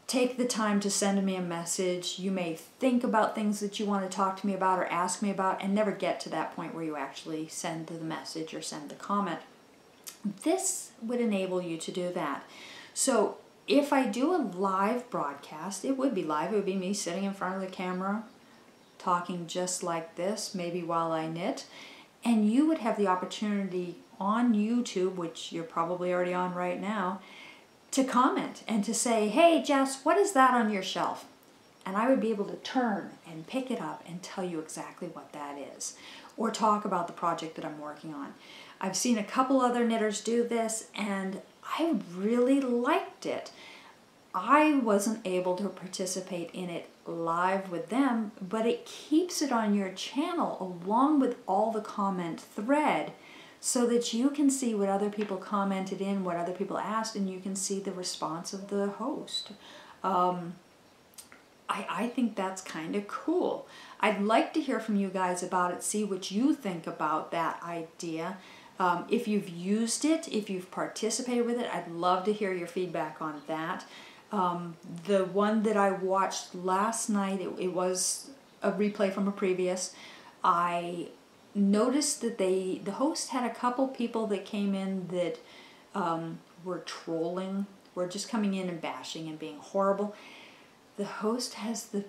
S1: take the time to send me a message. You may think about things that you want to talk to me about or ask me about and never get to that point where you actually send the message or send the comment. This would enable you to do that. So if I do a live broadcast, it would be live. It would be me sitting in front of the camera, talking just like this, maybe while I knit. And you would have the opportunity on YouTube, which you're probably already on right now, to comment and to say, hey, Jess, what is that on your shelf? And I would be able to turn and pick it up and tell you exactly what that is, or talk about the project that I'm working on. I've seen a couple other knitters do this, and I really liked it. I wasn't able to participate in it live with them, but it keeps it on your channel along with all the comment thread so that you can see what other people commented in, what other people asked, and you can see the response of the host. I think that's kind of cool. I'd like to hear from you guys about it, see what you think about that idea. If you've used it, if you've participated with it, I'd love to hear your feedback on that. The one that I watched last night, it was a replay from a previous. I noticed that the host had a couple people that came in that were trolling, were just coming in and bashing and being horrible. The host has the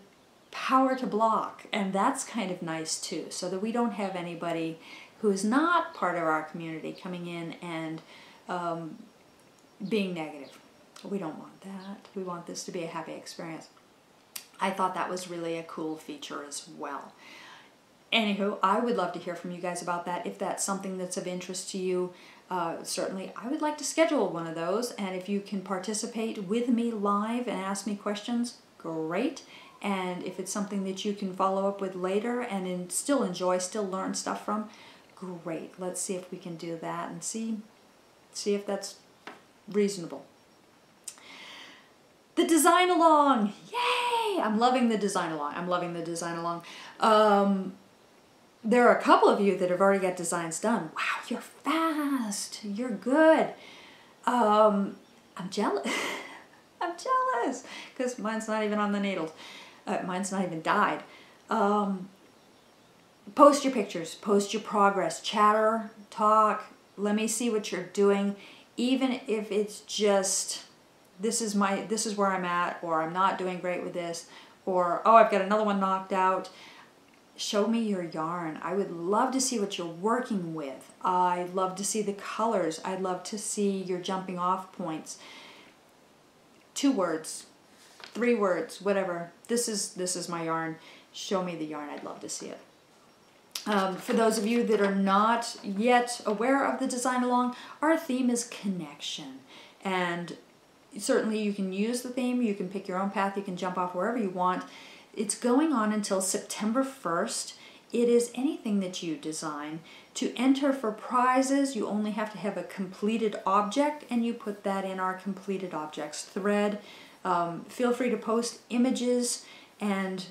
S1: power to block, and that's kind of nice too, so that we don't have anybody who's not part of our community coming in and being negative. We don't want that. We want this to be a happy experience. I thought that was really a cool feature as well. Anywho, I would love to hear from you guys about that. If that's something that's of interest to you, certainly I would like to schedule one of those. And if you can participate with me live and ask me questions, great. And if it's something that you can follow up with later and still enjoy, still learn stuff from, great. Let's see if we can do that and see if that's reasonable. design along. Yay! I'm loving the design along. I'm loving the design along. There are a couple of you that have already got designs done. Wow, you're fast. You're good. I'm jealous. I'm jealous because mine's not even on the needles. Mine's not even dyed. Post your pictures, post your progress, chatter, talk. Let me see what you're doing, even if it's just this is where I'm at, or I'm not doing great with this, or oh, I've got another one knocked out. Show me your yarn. I would love to see what you're working with. I'd love to see the colors. I'd love to see your jumping off points. 2 words, 3 words, whatever. This is my yarn. Show me the yarn. I'd love to see it. For those of you that are not yet aware of the design along, our theme is connection. And certainly you can use the theme, you can pick your own path, you can jump off wherever you want. It's going on until September 1st. It is anything that you design. To enter for prizes, you only have to have a completed object, and you put that in our completed objects thread. Feel free to post images and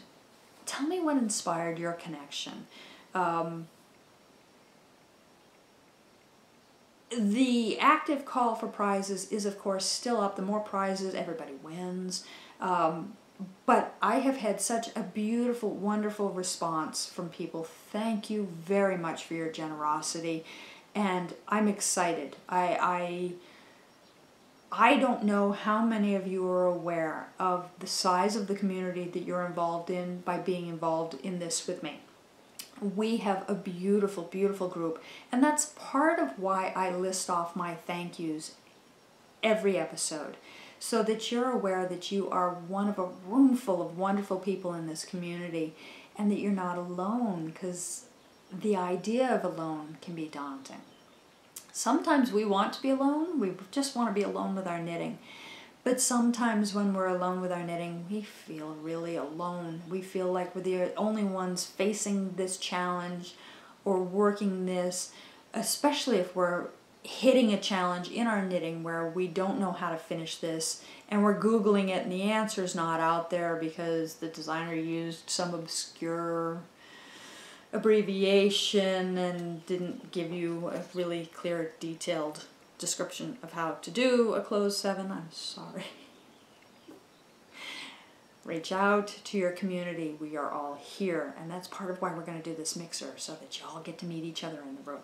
S1: tell me what inspired your connection. The active call for prizes is, of course, still up. The more prizes, everybody wins. But I have had such a beautiful, wonderful response from people. Thank you very much for your generosity, and I'm excited. I don't know how many of you are aware of the size of the community that you're involved in by being involved in this with me. We have a beautiful, beautiful group, and that's part of why I list off my thank yous every episode, so that you're aware that you are one of a room full of wonderful people in this community, and that you're not alone, because the idea of alone can be daunting. Sometimes we want to be alone, we just want to be alone with our knitting. But sometimes when we're alone with our knitting, we feel really alone. We feel like we're the only ones facing this challenge or working this, especially if we're hitting a challenge in our knitting where we don't know how to finish this, and we're Googling it and the answer's not out there because the designer used some obscure abbreviation and didn't give you a really clear, detailed description of how to do a closed 7. I'm sorry. Reach out to your community. We are all here, and that's part of why we're going to do this mixer, so that you all get to meet each other in the room.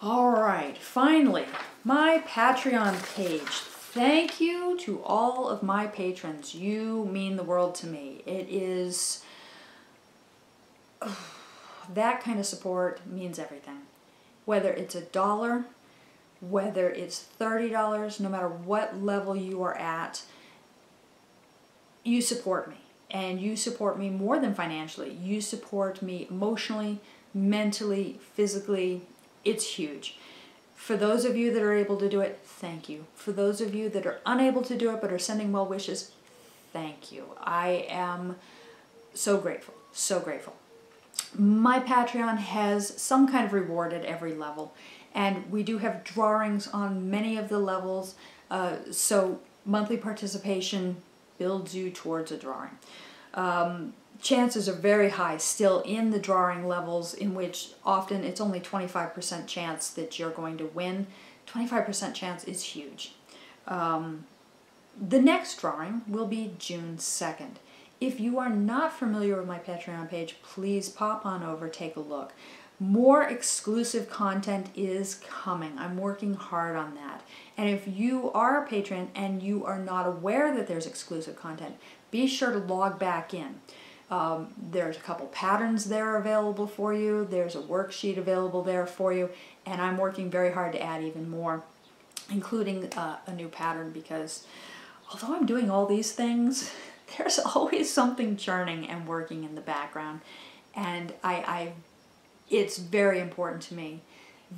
S1: All right, finally, my Patreon page. Thank you to all of my patrons. You mean the world to me. It is that kind of support means everything. Whether it's $1, whether it's $30, no matter what level you are at, you support me. And you support me more than financially. You support me emotionally, mentally, physically. It's huge. For those of you that are able to do it, thank you. For those of you that are unable to do it but are sending well wishes, thank you. I am so grateful, so grateful. My Patreon has some kind of reward at every level, and we do have drawings on many of the levels, so monthly participation builds you towards a drawing. Chances are very high still in the drawing levels, in which often it's only 25% chance that you're going to win. 25% chance is huge. The next drawing will be June 2nd. If you are not familiar with my Patreon page, please pop on over, take a look. More exclusive content is coming. I'm working hard on that. And if you are a patron and you are not aware that there's exclusive content, be sure to log back in. There's a couple patterns there available for you. There's a worksheet available there for you. And I'm working very hard to add even more, including a new pattern, because although I'm doing all these things, there's always something churning and working in the background. And it's very important to me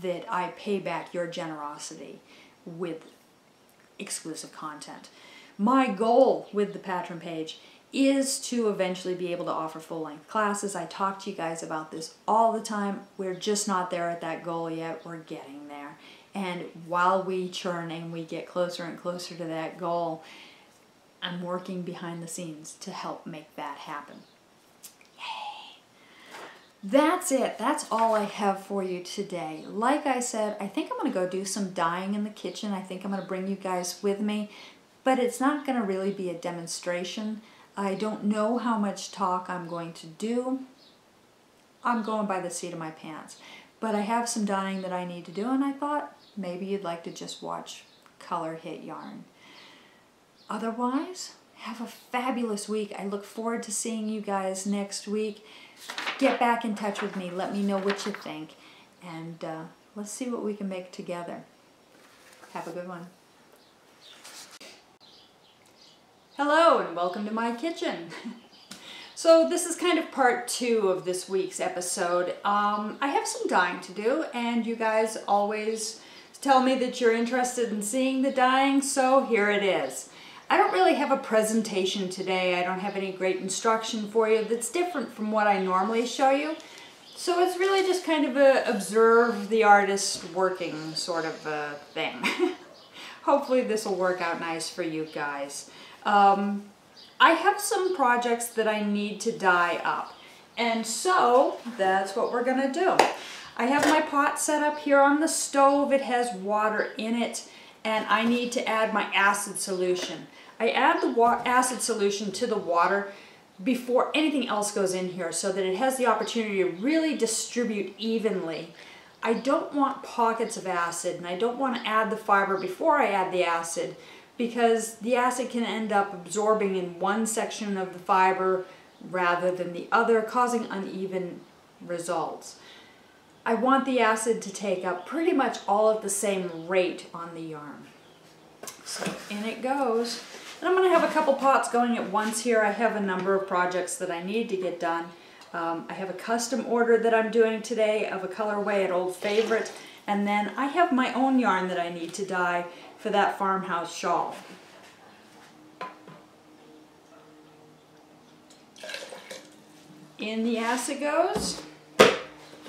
S1: that I pay back your generosity with exclusive content. My goal with the Patreon page is to eventually be able to offer full-length classes. I talk to you guys about this all the time. We're just not there at that goal yet. We're getting there. And while we churn and we get closer and closer to that goal, I'm working behind the scenes to help make that happen. Yay! That's it. That's all I have for you today. Like I said, I think I'm going to go do some dyeing in the kitchen. I think I'm going to bring you guys with me, but it's not going to really be a demonstration. I don't know how much talk I'm going to do. I'm going by the seat of my pants. But I have some dyeing that I need to do, and I thought maybe you'd like to just watch color hit yarn. Otherwise, have a fabulous week. I look forward to seeing you guys next week. Get back in touch with me. Let me know what you think. And let's see what we can make together. Have a good one. Hello and welcome to my kitchen. So this is kind of part 2 of this week's episode. I have some dyeing to do, and you guys always tell me that you're interested in seeing the dyeing, so here it is. I don't really have a presentation today. I don't have any great instruction for you that's different from what I normally show you. So it's really just kind of a observe the artist working sort of a thing. Hopefully this will work out nice for you guys. I have some projects that I need to dye up, and so that's what we're gonna do. I have my pot set up here on the stove. It has water in it, and I need to add my acid solution. I add the acid solution to the water before anything else goes in here so that it has the opportunity to really distribute evenly. I don't want pockets of acid, and I don't want to add the fiber before I add the acid, because the acid can end up absorbing in one section of the fiber rather than the other, causing uneven results. I want the acid to take up pretty much all at the same rate on the yarn. So in it goes. And I'm going to have a couple pots going at once here. I have a number of projects that I need to get done. I have a custom order that I'm doing today of a colorway at Old Favorite, and then I have my own yarn that I need to dye for that farmhouse shawl. In the acid goes.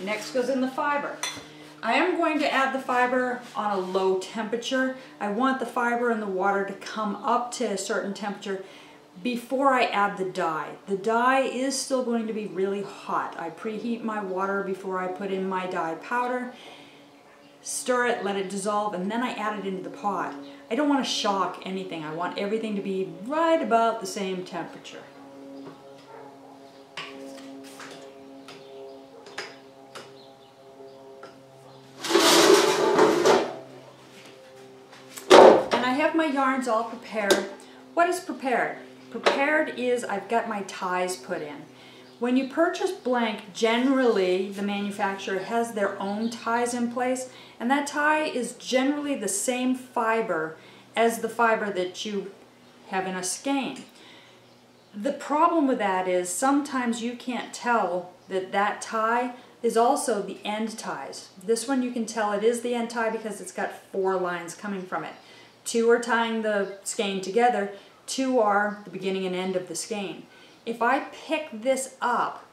S1: Next goes in the fiber. I am going to add the fiber on a low temperature. I want the fiber and the water to come up to a certain temperature before I add the dye. The dye is still going to be really hot. I preheat my water before I put in my dye powder, stir it, let it dissolve, and then I add it into the pot. I don't want to shock anything. I want everything to be right about the same temperature. I have my yarns all prepared. What is prepared? Prepared is I've got my ties put in. When you purchase blank, generally the manufacturer has their own ties in place, and that tie is generally the same fiber as the fiber that you have in a skein. The problem with that is sometimes you can't tell that that tie is also the end ties. This one you can tell it is the end tie because it's got 4 lines coming from it. 2 are tying the skein together, 2 are the beginning and end of the skein. If I pick this up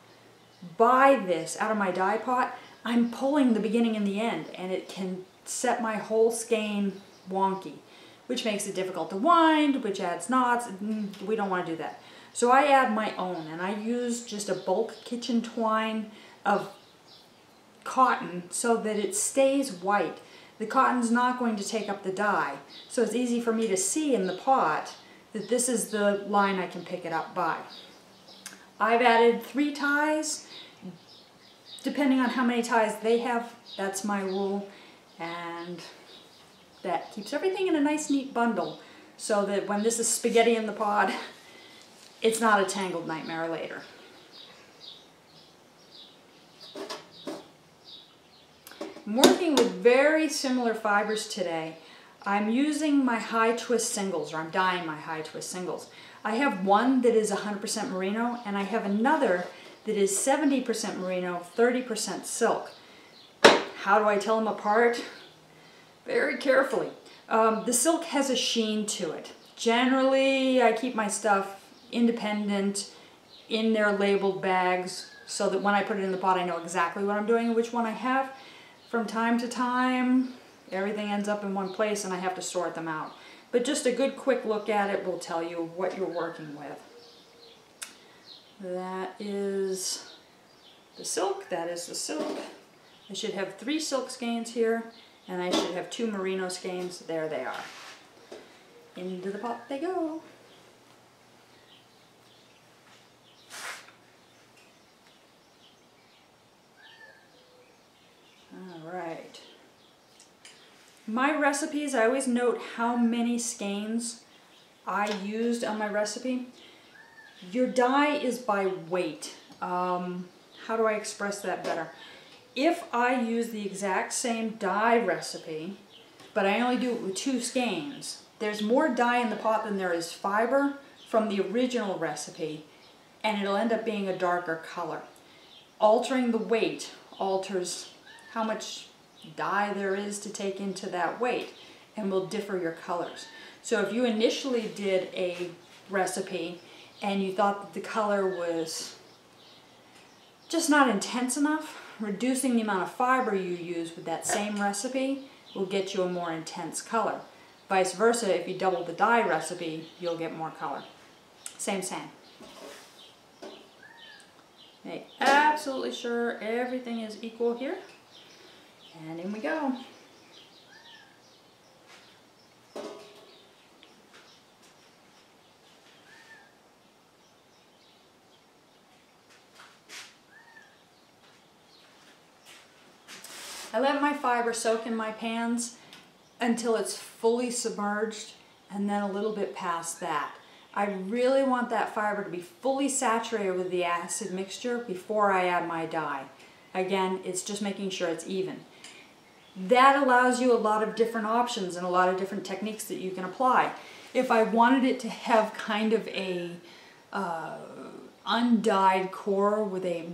S1: by this out of my dye pot, I'm pulling the beginning and the end, and it can set my whole skein wonky, which makes it difficult to wind, which adds knots. We don't want to do that. So I add my own, and I use just a bulk kitchen twine of cotton so that it stays white. The cotton's not going to take up the dye, so it's easy for me to see in the pot that this is the line I can pick it up by. I've added 3 ties. Depending on how many ties they have, that's my rule, and that keeps everything in a nice neat bundle so that when this is spaghetti in the pot, it's not a tangled nightmare later. I'm working with very similar fibers today. I'm using my high twist singles, or I'm dyeing my high twist singles. I have one that is 100% merino, and I have another that is 70% merino, 30% silk. How do I tell them apart? Very carefully. The silk has a sheen to it. Generally, I keep my stuff independent in their labeled bags so that when I put it in the pot, I know exactly what I'm doing and which one I have. From time to time, everything ends up in one place and I have to sort them out. but just a good quick look at it will tell you what you're working with. That is the silk, that is the silk. I should have 3 silk skeins here, and I should have 2 merino skeins. There they are. Into the pot they go. Alright. My recipes, I always note how many skeins I used on my recipe. Your dye is by weight. How do I express that better? If I use the exact same dye recipe, but I only do it with 2 skeins, there's more dye in the pot than there is fiber from the original recipe, and it'll end up being a darker color. Altering the weight alters how much dye there is to take into that weight, and will differ your colors. So if you initially did a recipe and you thought that the color was just not intense enough, reducing the amount of fiber you use with that same recipe will get you a more intense color. Vice versa, if you double the dye recipe, you'll get more color. Same. Make absolutely sure everything is equal here. And in we go. I let my fiber soak in my pans until it's fully submerged, and then a little bit past that. I really want that fiber to be fully saturated with the acid mixture before I add my dye. Again, it's just making sure it's even. That allows you a lot of different options and a lot of different techniques that you can apply. If I wanted it to have kind of a undyed core with a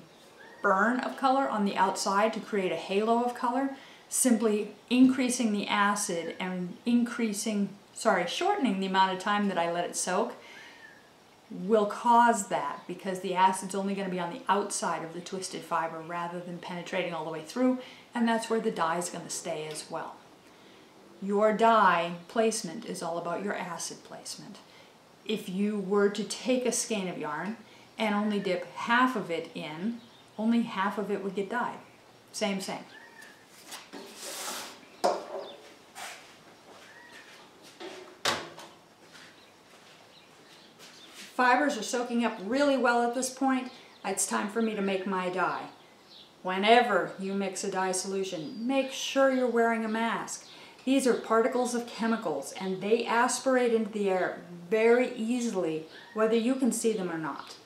S1: burn of color on the outside to create a halo of color, simply increasing the acid and shortening the amount of time that I let it soak will cause that, because the acid's only going to be on the outside of the twisted fiber rather than penetrating all the way through, and that's where the dye is going to stay as well. Your dye placement is all about your acid placement. If you were to take a skein of yarn and only dip half of it in, only half of it would get dyed. Same. Fibers are soaking up really well at this point. It's time for me to make my dye. Whenever you mix a dye solution, make sure you're wearing a mask. These are particles of chemicals, and they aspirate into the air very easily, whether you can see them or not.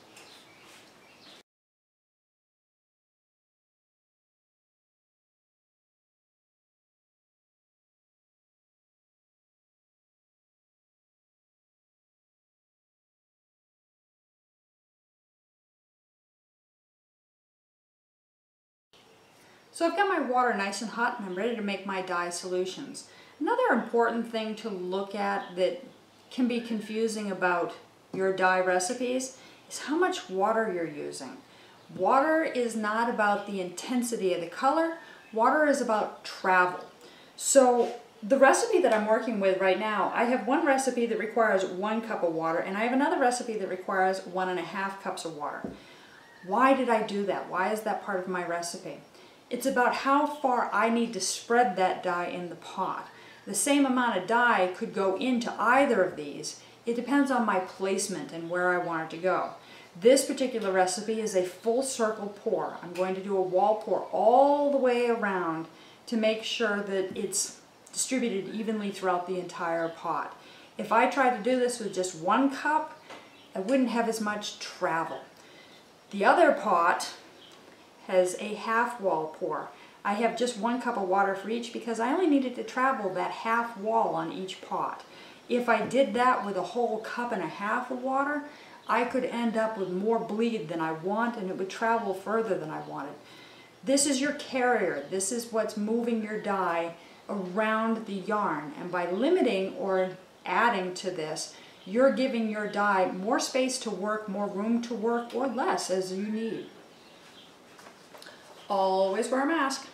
S1: So I've got my water nice and hot and I'm ready to make my dye solutions. Another important thing to look at that can be confusing about your dye recipes is how much water you're using. Water is not about the intensity of the color, water is about travel. So the recipe that I'm working with right now, I have one recipe that requires 1 cup of water, and I have another recipe that requires 1.5 cups of water. Why did I do that? Why is that part of my recipe? It's about how far I need to spread that dye in the pot. The same amount of dye could go into either of these. It depends on my placement and where I want it to go. This particular recipe is a full circle pour. I'm going to do a wall pour all the way around to make sure that it's distributed evenly throughout the entire pot. If I tried to do this with just 1 cup, I wouldn't have as much travel. The other pot has a half wall pour. I have just 1 cup of water for each because I only needed to travel that half wall on each pot. If I did that with a whole 1.5 cups of water, I could end up with more bleed than I want, and it would travel further than I wanted. This is your carrier. This is what's moving your dye around the yarn, and by limiting or adding to this, you're giving your dye more space to work, more room to work, or less as you need. Always wear a mask.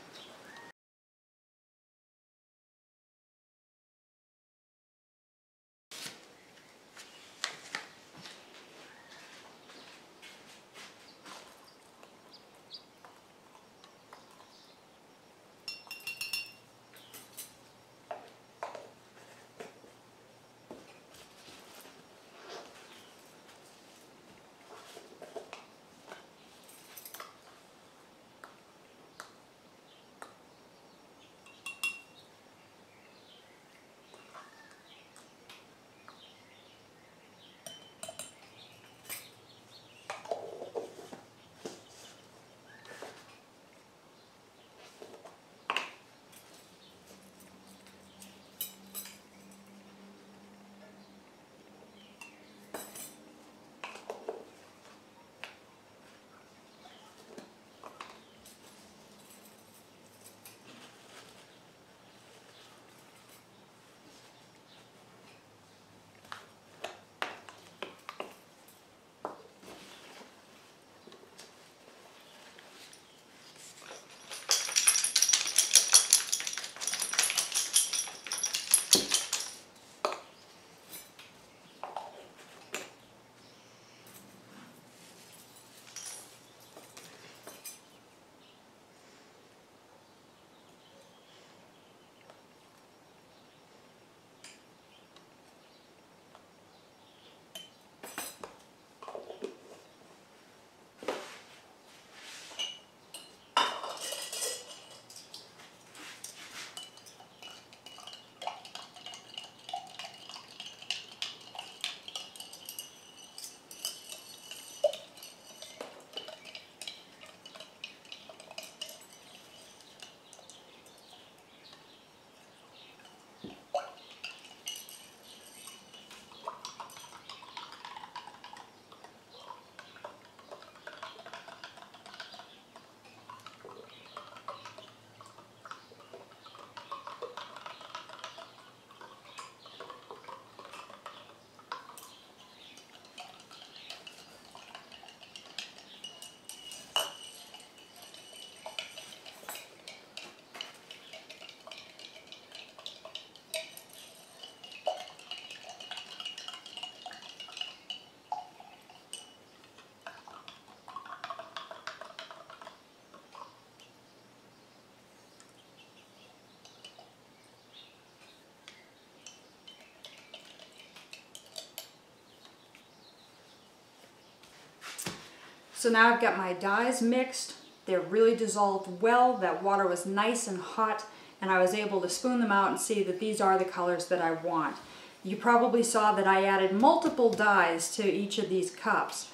S1: So now I've got my dyes mixed. They're really dissolved well. That water was nice and hot, and I was able to spoon them out and see that these are the colors that I want. You probably saw that I added multiple dyes to each of these cups.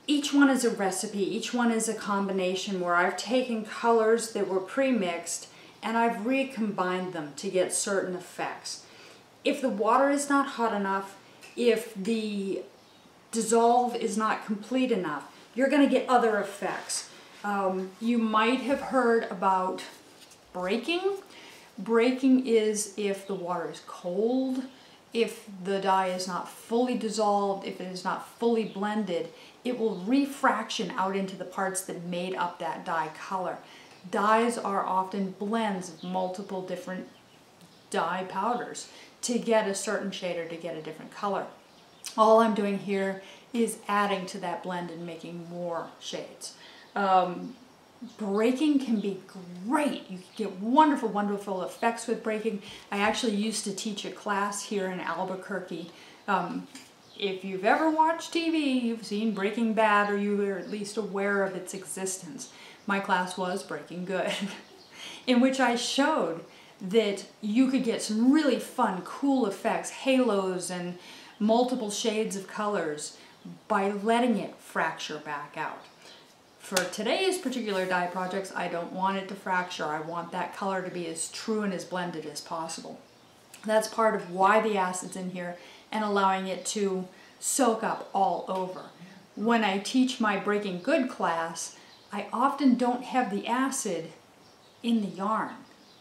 S1: Each one is a recipe, each one is a combination where I've taken colors that were pre-mixed and I've recombined them to get certain effects. If the water is not hot enough, if the dissolve is not complete enough, you're going to get other effects. You might have heard about breaking. Breaking is if the water is cold, if the dye is not fully dissolved, if it is not fully blended, it will refraction out into the parts that made up that dye color. Dyes are often blends of multiple different dye powders to get a certain shade or to get a different color. All I'm doing here is adding to that blend and making more shades. Breaking can be great. You can get wonderful, wonderful effects with breaking. I actually used to teach a class here in Albuquerque. If you've ever watched TV, you've seen Breaking Bad, or you were at least aware of its existence. My class was Breaking Good, in which I showed that you could get some really fun, cool effects, halos and multiple shades of colors by letting it fracture back out. For today's particular dye projects, I don't want it to fracture. I want that color to be as true and as blended as possible. That's part of why the acid's in here and allowing it to soak up all over. When I teach my Breaking Good class, I often don't have the acid in the yarn.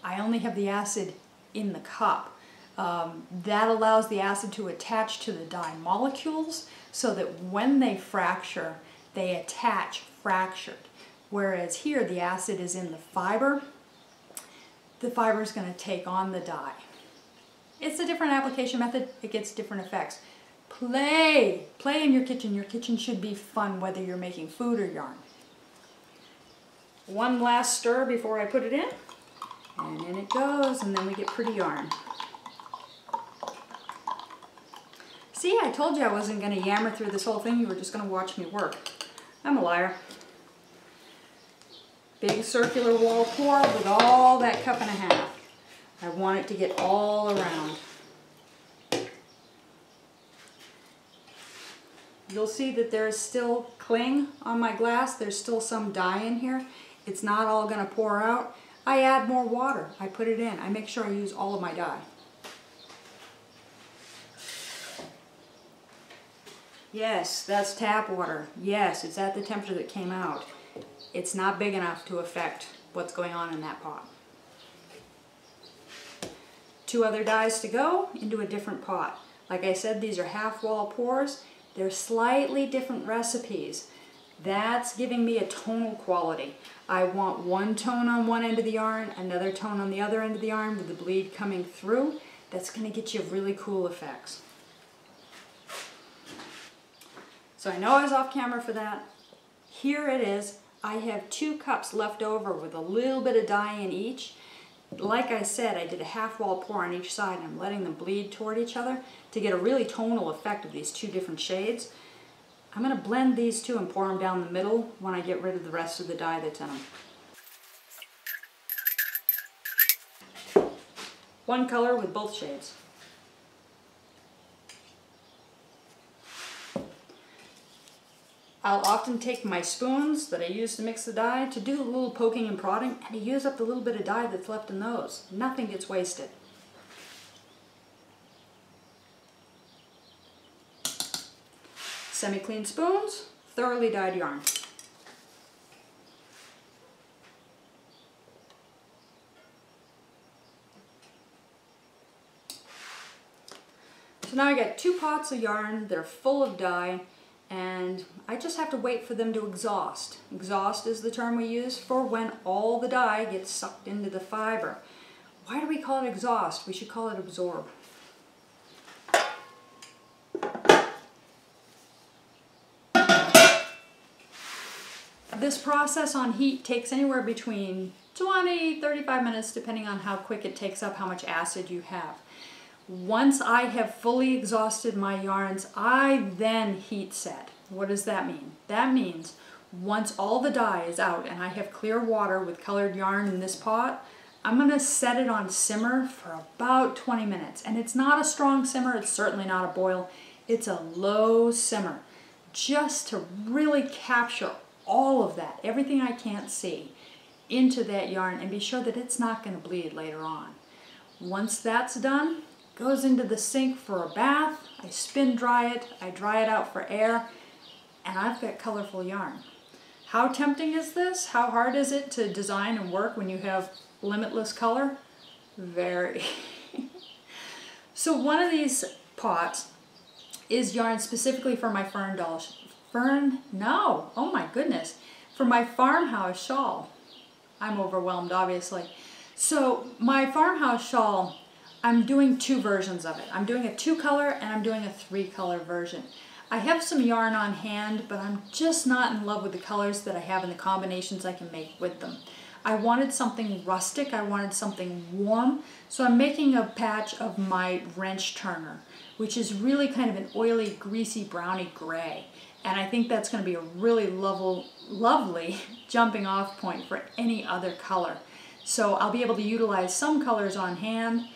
S1: I only have the acid in the cup. That allows the acid to attach to the dye molecules so that when they fracture, they attach fractured. Whereas here the acid is in the fiber is going to take on the dye. It's a different application method, it gets different effects. Play in your kitchen. Your kitchen should be fun whether you're making food or yarn. One last stir before I put it in, and in it goes, and then we get pretty yarn. See, I told you I wasn't going to yammer through this whole thing, you were just going to watch me work. I'm a liar. Big circular wall pour with all that cup and a half. I want it to get all around. You'll see that there is still cling on my glass. There's still some dye in here. It's not all going to pour out. I add more water. I put it in. I make sure I use all of my dye. Yes, that's tap water. Yes, it's at the temperature that came out. It's not big enough to affect what's going on in that pot. 2 other dyes to go into a different pot. Like I said, these are half wall pours. They're slightly different recipes. That's giving me a tonal quality. I want one tone on one end of the yarn, another tone on the other end of the yarn with the bleed coming through. That's going to get you really cool effects. So I know I was off camera for that. Here it is. I have 2 cups left over with a little bit of dye in each. Like I said, I did a half wall pour on each side and I'm letting them bleed toward each other to get a really tonal effect of these 2 different shades. I'm going to blend these 2 and pour them down the middle when I get rid of the rest of the dye that's in them. One color with both shades. I'll often take my spoons that I use to mix the dye to do a little poking and prodding and to use up the little bit of dye that's left in those. Nothing gets wasted. Semi-clean spoons, thoroughly dyed yarn. So now I got 2 pots of yarn, they're full of dye, and I just have to wait for them to exhaust. Exhaust is the term we use for when all the dye gets sucked into the fiber. Why do we call it exhaust? We should call it absorb. This process on heat takes anywhere between 20-35 minutes depending on how quick it takes up how much acid you have. Once I have fully exhausted my yarns, I then heat set. What does that mean? That means once all the dye is out and I have clear water with colored yarn in this pot, I'm going to set it on simmer for about 20 minutes. And it's not a strong simmer, it's certainly not a boil, it's a low simmer, just to really capture all of that, everything I can't see, into that yarn and be sure that it's not going to bleed later on. Once that's done, it goes into the sink for a bath, I spin dry it, I dry it out for air, and I've got colorful yarn. How tempting is this? How hard is it to design and work when you have limitless color? Very. So one of these pots is yarn specifically for my oh my goodness, for my farmhouse shawl. I'm overwhelmed, obviously. So my farmhouse shawl, I'm doing two versions of it. I'm doing a 2-color and I'm doing a 3-color version. I have some yarn on hand, but I'm just not in love with the colors that I have and the combinations I can make with them. I wanted something rustic, I wanted something warm, so I'm making a patch of my wrench turner, which is really kind of an oily, greasy, browny gray. And I think that's going to be a really lovely jumping off point for any other color. So I'll be able to utilize some colors on hand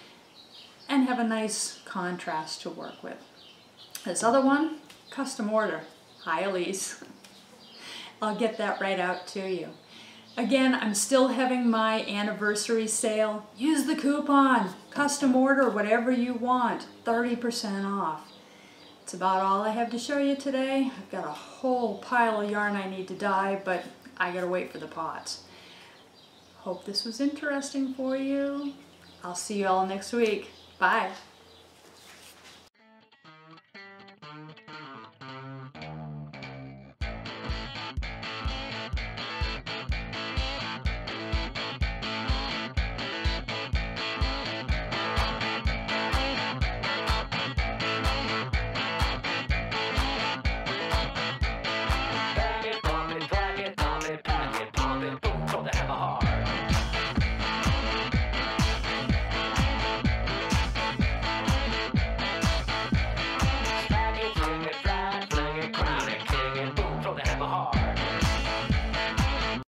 S1: and have a nice contrast to work with. This other one, custom order. Hi, Elise. I'll get that right out to you. Again, I'm still having my anniversary sale. Use the coupon, custom order, whatever you want, 30% off. It's about all I have to show you today. I've got a whole pile of yarn I need to dye, but I gotta wait for the pots. Hope this was interesting for you. I'll see you all next week. Bye.